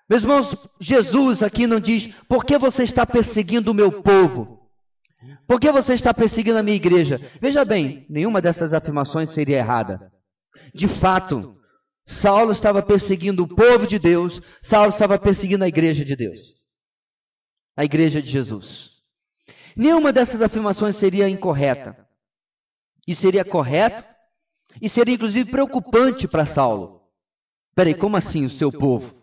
Meus irmãos, Jesus aqui não diz, por que você está perseguindo o meu povo? Por que você está perseguindo a minha igreja? Veja bem, nenhuma dessas afirmações seria errada. De fato, Saulo estava perseguindo o povo de Deus, Saulo estava perseguindo a igreja de Deus. A igreja de Jesus. Nenhuma dessas afirmações seria incorreta. E seria correto, e seria inclusive preocupante para Saulo. Peraí, como assim o seu povo?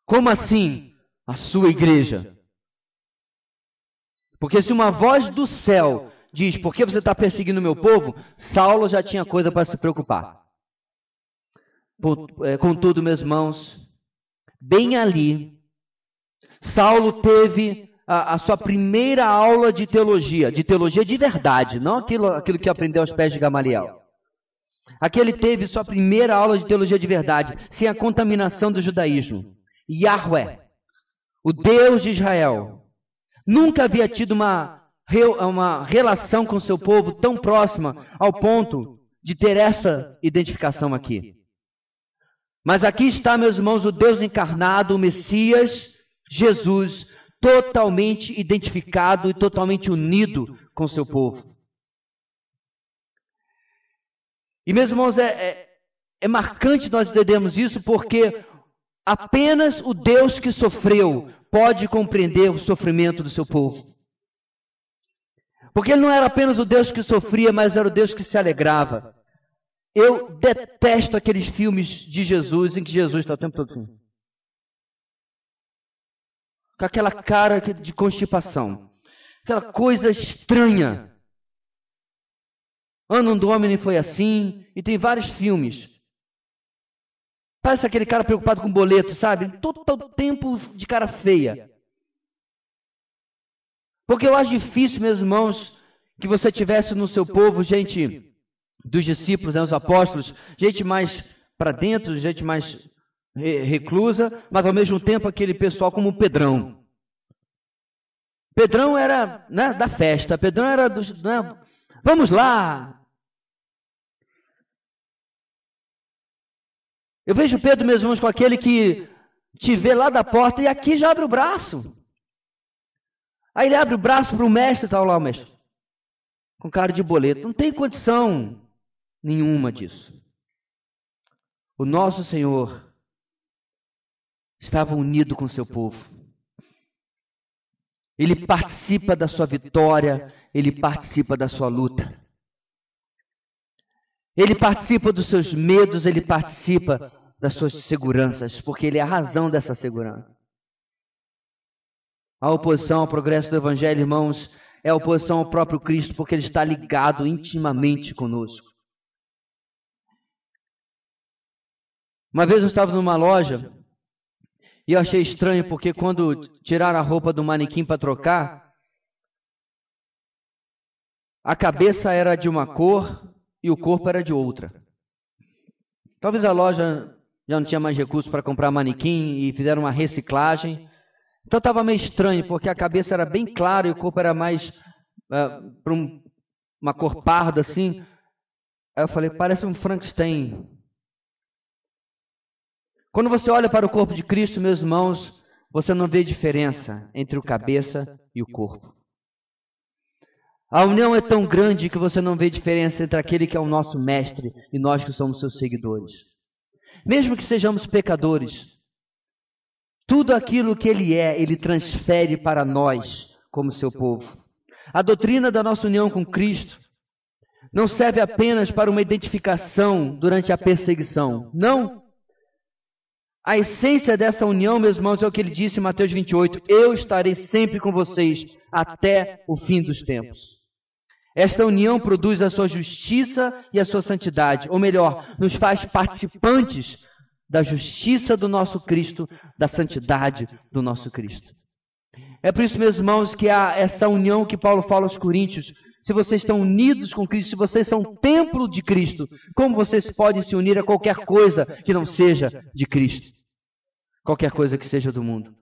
Como assim a sua igreja? Porque se uma voz do céu diz, por que você está perseguindo o meu povo? Saulo já tinha coisa para se preocupar. Contudo, meus irmãos, bem ali, Saulo teve a sua primeira aula de teologia de verdade, não aquilo que aprendeu aos pés de Gamaliel. Aqui ele teve sua primeira aula de teologia de verdade, sem a contaminação do judaísmo. Yahweh, o Deus de Israel, nunca havia tido uma relação com seu povo tão próxima ao ponto de ter essa identificação aqui. Mas aqui está, meus irmãos, o Deus encarnado, o Messias, Jesus, totalmente identificado e totalmente unido com seu povo. E, meus irmãos, é marcante nós entendermos isso porque apenas o Deus que sofreu pode compreender o sofrimento do seu povo. Porque ele não era apenas o Deus que sofria, mas era o Deus que se alegrava. Eu detesto aqueles filmes de Jesus em que Jesus está o tempo todo assim, com aquela cara de constipação, aquela coisa estranha. Ano Domini foi assim, e tem vários filmes. Parece aquele cara preocupado com boleto, sabe? Todo tempo de cara feia. Porque eu acho difícil, meus irmãos, que você tivesse no seu povo gente dos discípulos, né, os apóstolos, gente mais para dentro, gente mais reclusa, mas ao mesmo tempo aquele pessoal como o Pedrão. Pedrão era, né, da festa, Pedrão era dos... Né, vamos lá! Eu vejo Pedro, meus irmãos, com aquele que te vê lá da porta e aqui já abre o braço. Aí ele abre o braço para o mestre, está lá o mestre, com cara de boleto. Não tem condição nenhuma disso. O nosso Senhor estava unido com o seu povo. Ele participa da sua vitória, ele participa da sua luta. Ele participa dos seus medos, ele participa das suas seguranças, porque ele é a razão dessa segurança. A oposição ao progresso do Evangelho, irmãos, é a oposição ao próprio Cristo, porque ele está ligado intimamente conosco. Uma vez eu estava numa loja e eu achei estranho, porque quando tiraram a roupa do manequim para trocar, a cabeça era de uma cor e o corpo era de outra. Talvez a loja já não tinha mais recursos para comprar manequim e fizeram uma reciclagem. Então estava meio estranho, porque a cabeça era bem clara e o corpo era mais para uma cor parda assim. Aí eu falei, parece um Frankenstein. Quando você olha para o corpo de Cristo, meus irmãos, você não vê diferença entre o cabeça e o corpo. A união é tão grande que você não vê diferença entre aquele que é o nosso mestre e nós que somos seus seguidores. Mesmo que sejamos pecadores, tudo aquilo que ele é, ele transfere para nós como seu povo. A doutrina da nossa união com Cristo não serve apenas para uma identificação durante a perseguição. Não. A essência dessa união, meus irmãos, é o que ele disse em Mateus 28. Eu estarei sempre com vocês até o fim dos tempos. Esta união produz a sua justiça e a sua santidade. Ou melhor, nos faz participantes da justiça do nosso Cristo, da santidade do nosso Cristo. É por isso, meus irmãos, que há essa união que Paulo fala aos Coríntios. Se vocês estão unidos com Cristo, se vocês são templo de Cristo, como vocês podem se unir a qualquer coisa que não seja de Cristo? Qualquer coisa que seja do mundo.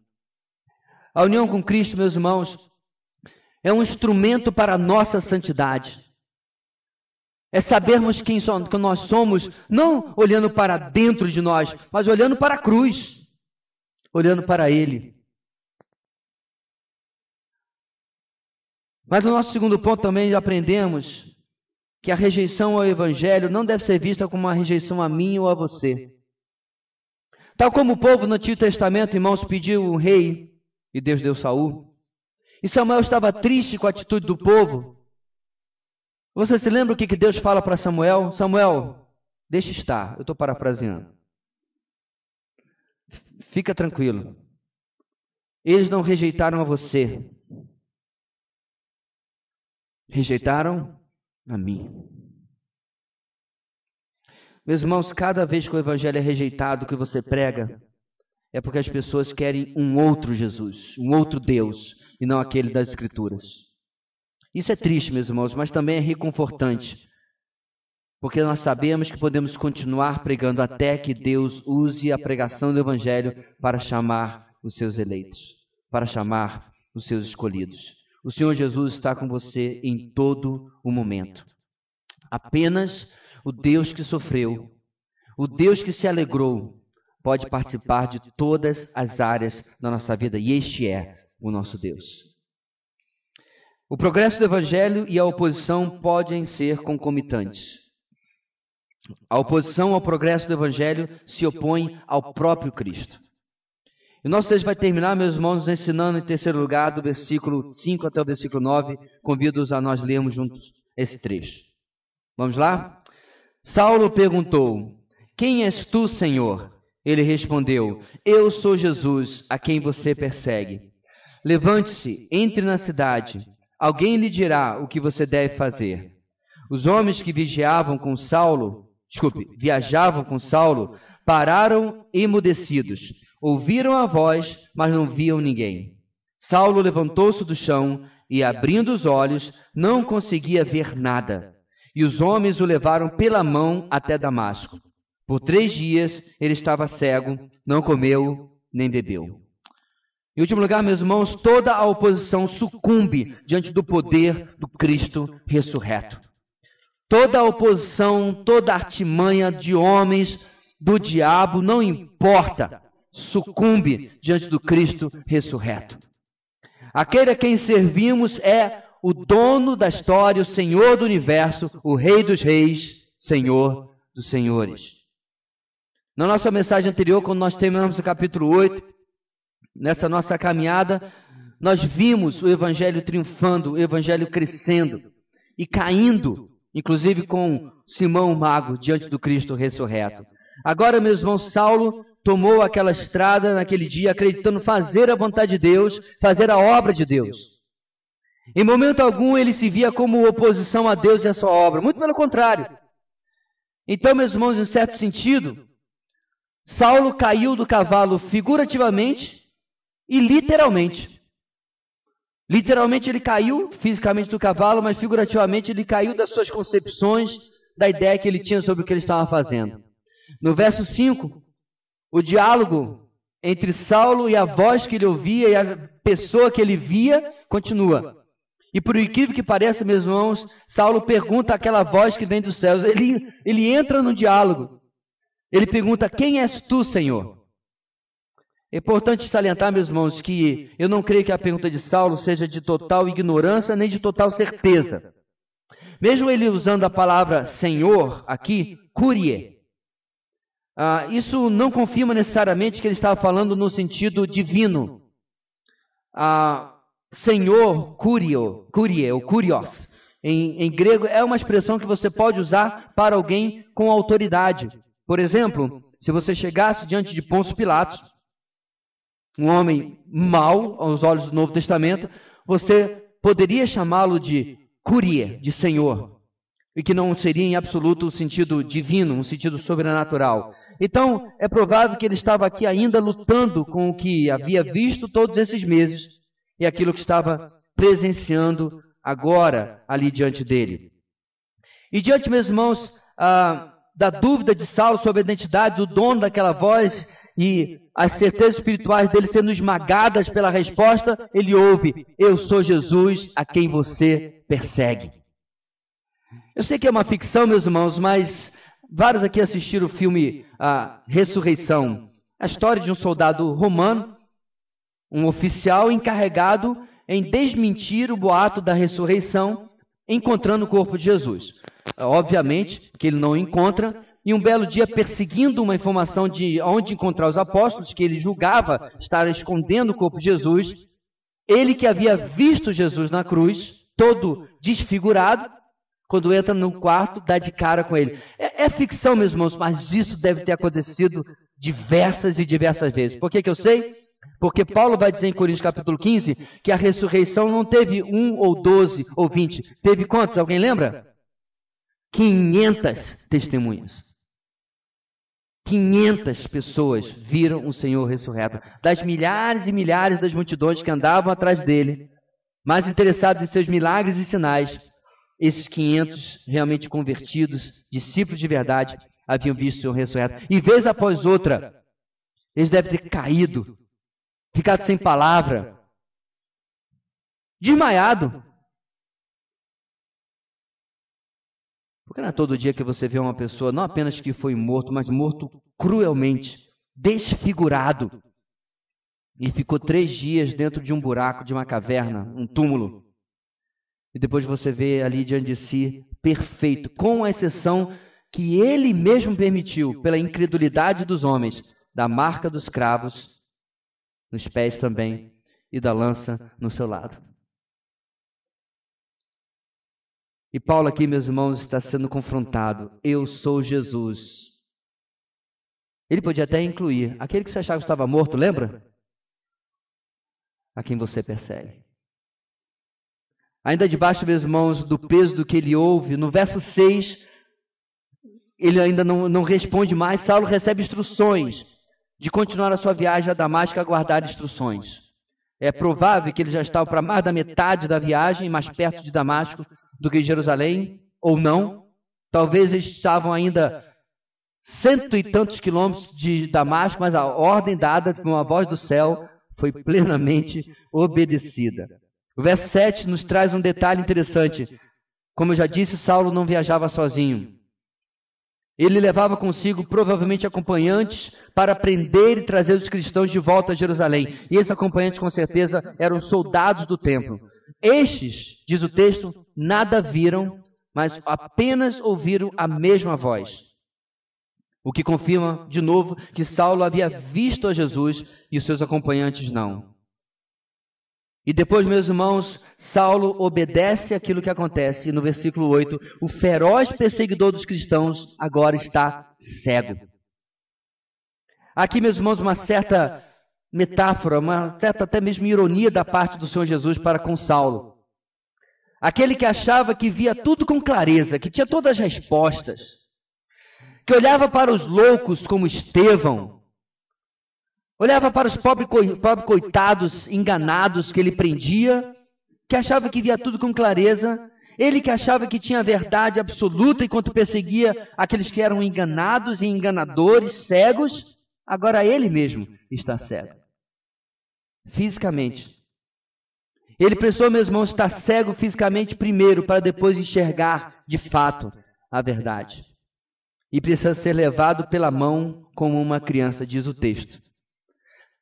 A união com Cristo, meus irmãos, é um instrumento para a nossa santidade. É sabermos quem nós somos, não olhando para dentro de nós, mas olhando para a cruz, olhando para Ele. Mas no nosso segundo ponto também aprendemos que a rejeição ao Evangelho não deve ser vista como uma rejeição a mim ou a você. Tal como o povo no Antigo Testamento, irmãos, pediu um rei e Deus deu Saul. E Samuel estava triste com a atitude do povo. Você se lembra o que Deus fala para Samuel? Samuel, deixa estar. Eu estou parafraseando. Fica tranquilo. Eles não rejeitaram a você. Rejeitaram a mim. Meus irmãos, cada vez que o Evangelho é rejeitado, que você prega, é porque as pessoas querem um outro Jesus, um outro Deus, e não aquele das Escrituras. Isso é triste, meus irmãos, mas também é reconfortante, porque nós sabemos que podemos continuar pregando até que Deus use a pregação do Evangelho para chamar os seus eleitos, para chamar os seus escolhidos. O Senhor Jesus está com você em todo o momento. Apenas o Deus que sofreu, o Deus que se alegrou, pode participar de todas as áreas da nossa vida, e este é o nosso Deus. O progresso do Evangelho e a oposição podem ser concomitantes. A oposição ao progresso do Evangelho se opõe ao próprio Cristo. E o nosso texto vai terminar, meus irmãos, nos ensinando em terceiro lugar, do versículo 5 até o versículo 9. Convido-os a nós lermos juntos esse trecho. Vamos lá? Saulo perguntou: quem és tu, Senhor? Ele respondeu: eu sou Jesus, a quem você persegue. Levante-se, entre na cidade. Alguém lhe dirá o que você deve fazer. Os homens que viajavam com Saulo, pararam emudecidos. Ouviram a voz, mas não viam ninguém. Saulo levantou-se do chão e, abrindo os olhos, não conseguia ver nada. E os homens o levaram pela mão até Damasco. Por 3 dias ele estava cego, não comeu nem bebeu. Em último lugar, meus irmãos, toda a oposição sucumbe diante do poder do Cristo ressurreto. Toda a oposição, toda a artimanha de homens, do diabo, não importa, sucumbe diante do Cristo ressurreto. Aquele a quem servimos é o dono da história, o Senhor do universo, o Rei dos reis, Senhor dos senhores. Na nossa mensagem anterior, quando nós terminamos o capítulo 8, nessa nossa caminhada, nós vimos o Evangelho triunfando, o Evangelho crescendo e caindo, inclusive com Simão o Mago, diante do Cristo ressurreto. Agora, meus irmãos, Saulo tomou aquela estrada naquele dia, acreditando fazer a vontade de Deus, fazer a obra de Deus. Em momento algum ele se via como oposição a Deus e a sua obra, muito pelo contrário. Então, meus irmãos, em certo sentido, Saulo caiu do cavalo figurativamente e literalmente. Literalmente ele caiu fisicamente do cavalo, mas figurativamente ele caiu das suas concepções, da ideia que ele tinha sobre o que ele estava fazendo. No verso 5, o diálogo entre Saulo e a voz que ele ouvia e a pessoa que ele via continua. E por incrível que pareça, meus irmãos, Saulo pergunta àquela voz que vem dos céus. Ele entra no diálogo. Ele pergunta: quem és tu, Senhor? É importante salientar, meus irmãos, que eu não creio que a pergunta de Saulo seja de total ignorância nem de total certeza. Mesmo ele usando a palavra Senhor aqui, Curie, isso não confirma necessariamente que ele estava falando no sentido divino. Senhor, Curie, ou Kurios, em grego, é uma expressão que você pode usar para alguém com autoridade. Por exemplo, se você chegasse diante de Pôncio Pilatos, um homem mau aos olhos do Novo Testamento, você poderia chamá-lo de Curie, de Senhor, e que não seria em absoluto o sentido divino, um sentido sobrenatural. Então, é provável que ele estava aqui ainda lutando com o que havia visto todos esses meses e aquilo que estava presenciando agora ali diante dele. E diante, meus irmãos, da dúvida de Saulo sobre a identidade do dono daquela voz e as certezas espirituais dele sendo esmagadas pela resposta, ele ouve: eu sou Jesus a quem você persegue. Eu sei que é uma ficção, meus irmãos, mas vários aqui assistiram o filme Ressurreição. A história de um soldado romano, um oficial encarregado em desmentir o boato da ressurreição, encontrando o corpo de Jesus. Obviamente que ele não o encontra, e um belo dia, perseguindo uma informação de onde encontrar os apóstolos, que ele julgava estar escondendo o corpo de Jesus, ele que havia visto Jesus na cruz, todo desfigurado, quando entra no quarto, dá de cara com ele. É ficção, meus irmãos, mas isso deve ter acontecido diversas e diversas vezes. Por que eu sei? Porque Paulo vai dizer em Coríntios capítulo 15 que a ressurreição não teve 1 ou 12 ou 20. Teve quantos? Alguém lembra? 500 testemunhas. 500 pessoas viram o Senhor ressurreto. Das milhares e milhares das multidões que andavam atrás dele, mais interessados em seus milagres e sinais, esses 500 realmente convertidos, discípulos de verdade, haviam visto o Senhor ressurreto. E vez após outra, eles devem ter caído, ficado sem palavra, desmaiado. Porque não é todo dia que você vê uma pessoa, não apenas que foi morto, mas morto cruelmente, desfigurado, e ficou 3 dias dentro de um buraco, de uma caverna, um túmulo. E depois você vê ali diante de si, perfeito, com a exceção que ele mesmo permitiu, pela incredulidade dos homens, da marca dos cravos, nos pés também, e da lança no seu lado. E Paulo aqui, meus irmãos, está sendo confrontado. Eu sou Jesus. Ele podia até incluir aquele que você achava que estava morto, lembra? A quem você persegue. Ainda debaixo, meus irmãos, do peso do que ele ouve, no verso 6, ele ainda não responde mais. Saulo recebe instruções de continuar a sua viagem a Damasco e aguardar instruções. É provável que ele já estava para mais da metade da viagem, mais perto de Damasco do que de Jerusalém, ou não. Talvez eles estavam ainda 100 e tantos quilômetros de Damasco, mas a ordem dada com a voz do céu foi plenamente obedecida. O verso 7 nos traz um detalhe interessante. Como eu já disse, Saulo não viajava sozinho. Ele levava consigo provavelmente acompanhantes para prender e trazer os cristãos de volta a Jerusalém. E esses acompanhantes, com certeza, eram soldados do templo. Estes, diz o texto, nada viram, mas apenas ouviram a mesma voz. O que confirma, de novo, que Saulo havia visto a Jesus e os seus acompanhantes não. E depois, meus irmãos, Saulo obedece àquilo que acontece. E no versículo 8, o feroz perseguidor dos cristãos agora está cego. Aqui, meus irmãos, uma certa metáfora, uma certa até mesmo ironia da parte do Senhor Jesus para com Saulo. Aquele que achava que via tudo com clareza, que tinha todas as respostas, que olhava para os loucos como Estevão, olhava para os pobres coitados enganados que ele prendia, que achava que via tudo com clareza, ele que achava que tinha a verdade absoluta enquanto perseguia aqueles que eram enganados e enganadores, cegos, agora ele mesmo está cego. Fisicamente. Ele precisou, meus irmãos, estar cego fisicamente primeiro, para depois enxergar de fato a verdade. E precisa ser levado pela mão como uma criança, diz o texto.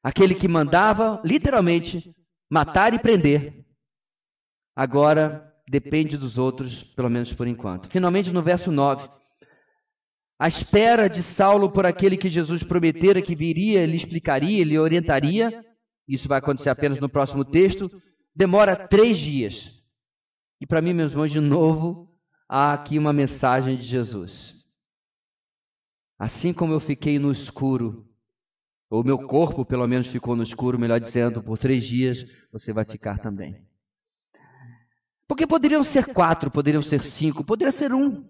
Aquele que mandava, literalmente, matar e prender, agora depende dos outros, pelo menos por enquanto. Finalmente, no verso 9, a espera de Saulo por aquele que Jesus prometera que viria, lhe explicaria, lhe orientaria, isso vai acontecer apenas no próximo texto, demora 3 dias. E para mim, meus irmãos, de novo, há aqui uma mensagem de Jesus. Assim como eu fiquei no escuro, ou meu corpo, pelo menos, ficou no escuro, melhor dizendo, por 3 dias, você vai ficar também. Porque poderiam ser 4, poderiam ser 5, poderia ser 1.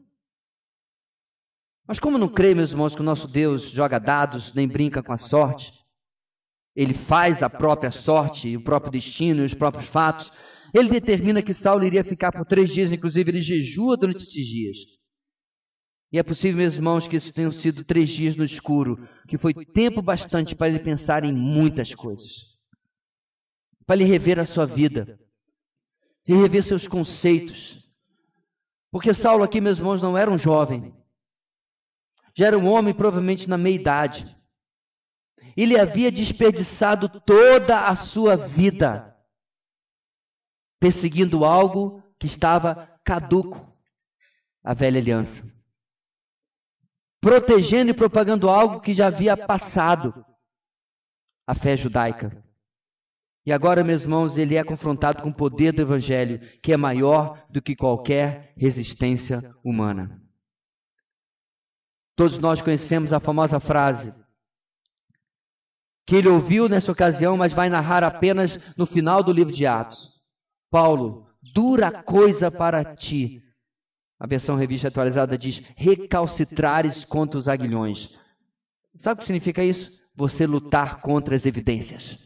Mas como não creio, meus irmãos, que o nosso Deus joga dados, nem brinca com a sorte, Ele faz a própria sorte, o próprio destino e os próprios fatos, Ele determina que Saulo iria ficar por 3 dias, inclusive ele jejua durante esses dias. E é possível, meus irmãos, que esses tenham sido 3 dias no escuro, que foi tempo bastante para ele pensar em muitas coisas. Para ele rever a sua vida, e rever seus conceitos. Porque Saulo aqui, meus irmãos, não era um jovem. Já era um homem, provavelmente na meia-idade. Ele havia desperdiçado toda a sua vida perseguindo algo que estava caduco, a velha aliança. Protegendo e propagando algo que já havia passado, a fé judaica. E agora, meus irmãos, ele é confrontado com o poder do Evangelho, que é maior do que qualquer resistência humana. Todos nós conhecemos a famosa frase que ele ouviu nessa ocasião, mas vai narrar apenas no final do livro de Atos. Paulo, dura coisa para ti. A versão revista atualizada diz, recalcitrares contra os aguilhões. Sabe o que significa isso? Você lutar contra as evidências.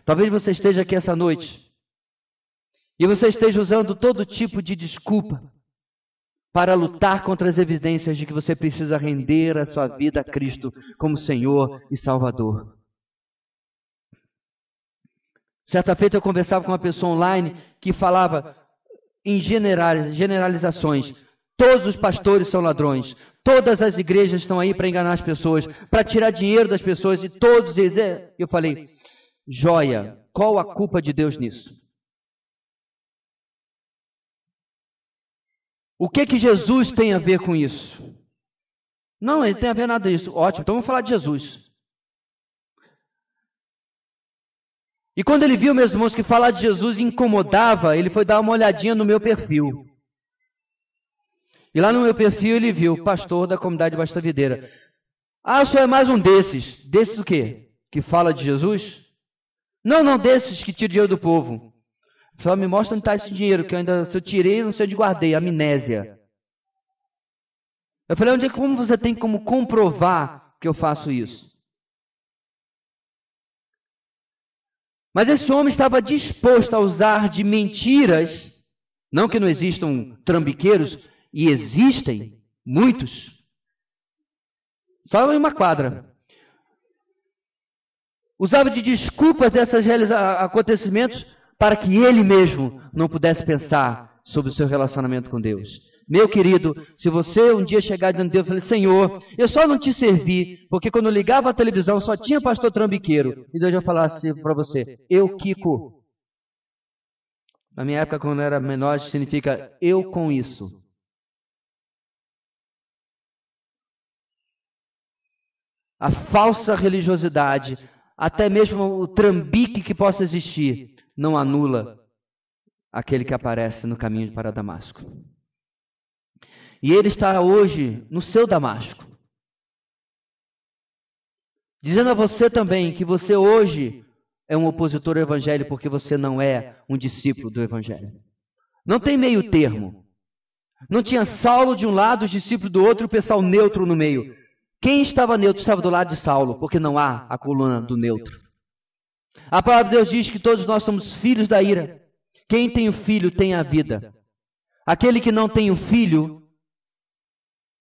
Talvez você esteja aqui essa noite e você esteja usando todo tipo de desculpa para lutar contra as evidências de que você precisa render a sua vida a Cristo como Senhor e Salvador. Certa feita eu conversava com uma pessoa online que falava em generalizações. Todos os pastores são ladrões. Todas as igrejas estão aí para enganar as pessoas, para tirar dinheiro das pessoas e todos eles... Eu falei, joia, qual a culpa de Deus nisso? O que Jesus tem a ver com isso? Não, ele tem a ver nada disso. Ótimo, então vamos falar de Jesus. E quando ele viu, meus irmãos, que falar de Jesus incomodava, ele foi dar uma olhadinha no meu perfil. E lá no meu perfil ele viu, pastor da comunidade Basta Videira. Ah, o senhor é mais um desses. Desses o quê? Que fala de Jesus? Não, desses que tira dinheiro do povo. Só me mostra onde está esse dinheiro, que eu ainda, se eu tirei, não sei onde guardei, amnésia. Eu falei, como você tem como comprovar que eu faço isso? Mas esse homem estava disposto a usar de mentiras, não que não existam trambiqueiros, e existem muitos. Só em uma quadra. Usava de desculpas desses acontecimentos para que ele mesmo não pudesse pensar sobre o seu relacionamento com Deus. Meu querido, se você um dia chegar diante de Deus e falar, Senhor, eu só não te servi, porque quando eu ligava a televisão só tinha pastor trambiqueiro. E Deus vai falar assim para você, eu, Kiko. Na minha época, quando eu era menor, significa eu com isso. A falsa religiosidade, até mesmo o trambique que possa existir, não anula aquele que aparece no caminho para Damasco. E ele está hoje no seu Damasco, dizendo a você também que você hoje é um opositor ao Evangelho porque você não é um discípulo do Evangelho. Não tem meio termo. Não tinha Saulo de um lado, os discípulos do outro, o pessoal neutro no meio. Quem estava neutro estava do lado de Saulo, porque não há a coluna do neutro. A palavra de Deus diz que todos nós somos filhos da ira. Quem tem o filho tem a vida. Aquele que não tem o filho,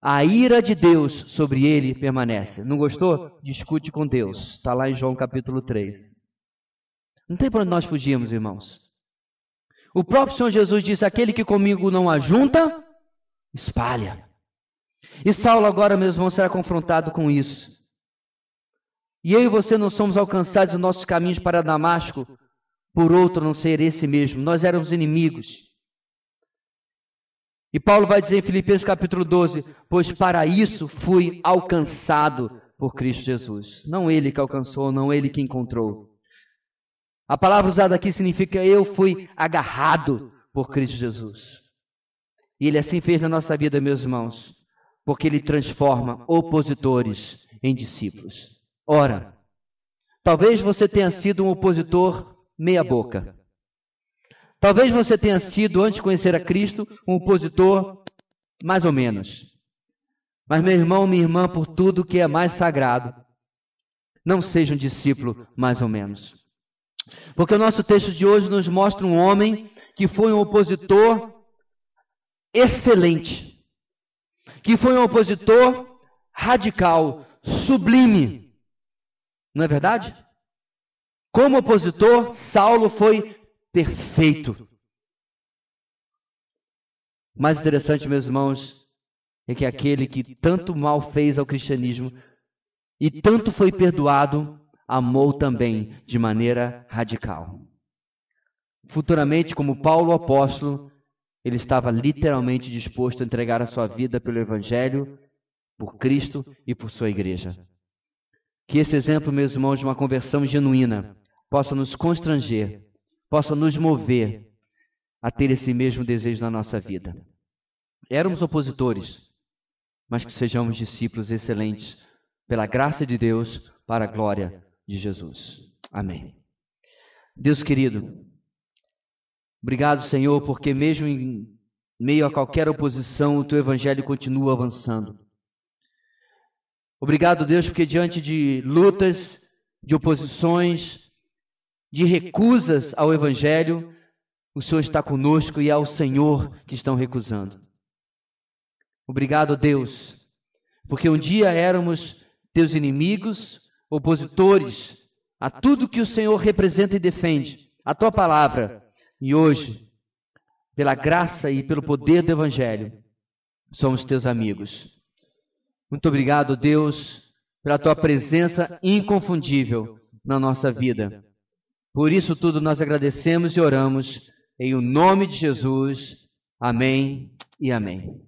a ira de Deus sobre ele permanece. Não gostou? Discute com Deus. Está lá em João capítulo 3. Não tem para onde nós fugirmos, irmãos. O próprio Senhor Jesus disse, aquele que comigo não ajunta, espalha. E Saulo agora, meus irmãos, será confrontado com isso. E eu e você não somos alcançados em nossos caminhos para Damasco por outro não ser esse mesmo. Nós éramos inimigos. E Paulo vai dizer em Filipenses capítulo 12, pois para isso fui alcançado por Cristo Jesus. Não ele que alcançou, não ele que encontrou. A palavra usada aqui significa eu fui agarrado por Cristo Jesus. E ele assim fez na nossa vida, meus irmãos, porque ele transforma opositores em discípulos. Ora, talvez você tenha sido um opositor meia boca. Talvez você tenha sido, antes de conhecer a Cristo, um opositor mais ou menos. Mas meu irmão, minha irmã, por tudo que é mais sagrado, não seja um discípulo mais ou menos. Porque o nosso texto de hoje nos mostra um homem que foi um opositor excelente. Que foi um opositor radical, sublime. Não é verdade? Como opositor, Saulo foi perfeito. O mais interessante, meus irmãos, é que aquele que tanto mal fez ao cristianismo e tanto foi perdoado, amou também de maneira radical. Futuramente, como Paulo apóstolo, ele estava literalmente disposto a entregar a sua vida pelo Evangelho, por Cristo e por sua igreja. Que esse exemplo, meus irmãos, de uma conversão genuína, possa nos constranger, possa nos mover a ter esse mesmo desejo na nossa vida. Éramos opositores, mas que sejamos discípulos excelentes, pela graça de Deus, para a glória de Jesus. Amém. Deus querido, obrigado, Senhor, porque mesmo em meio a qualquer oposição, o Teu Evangelho continua avançando. Obrigado, Deus, porque diante de lutas, de oposições, de recusas ao Evangelho, o Senhor está conosco e é o Senhor que estão recusando. Obrigado, Deus, porque um dia éramos Teus inimigos, opositores a tudo que o Senhor representa e defende, a Tua palavra. E hoje, pela graça e pelo poder do Evangelho, somos Teus amigos. Muito obrigado, Deus, pela Tua presença inconfundível na nossa vida. Por isso tudo nós agradecemos e oramos em o nome de Jesus. Amém e amém.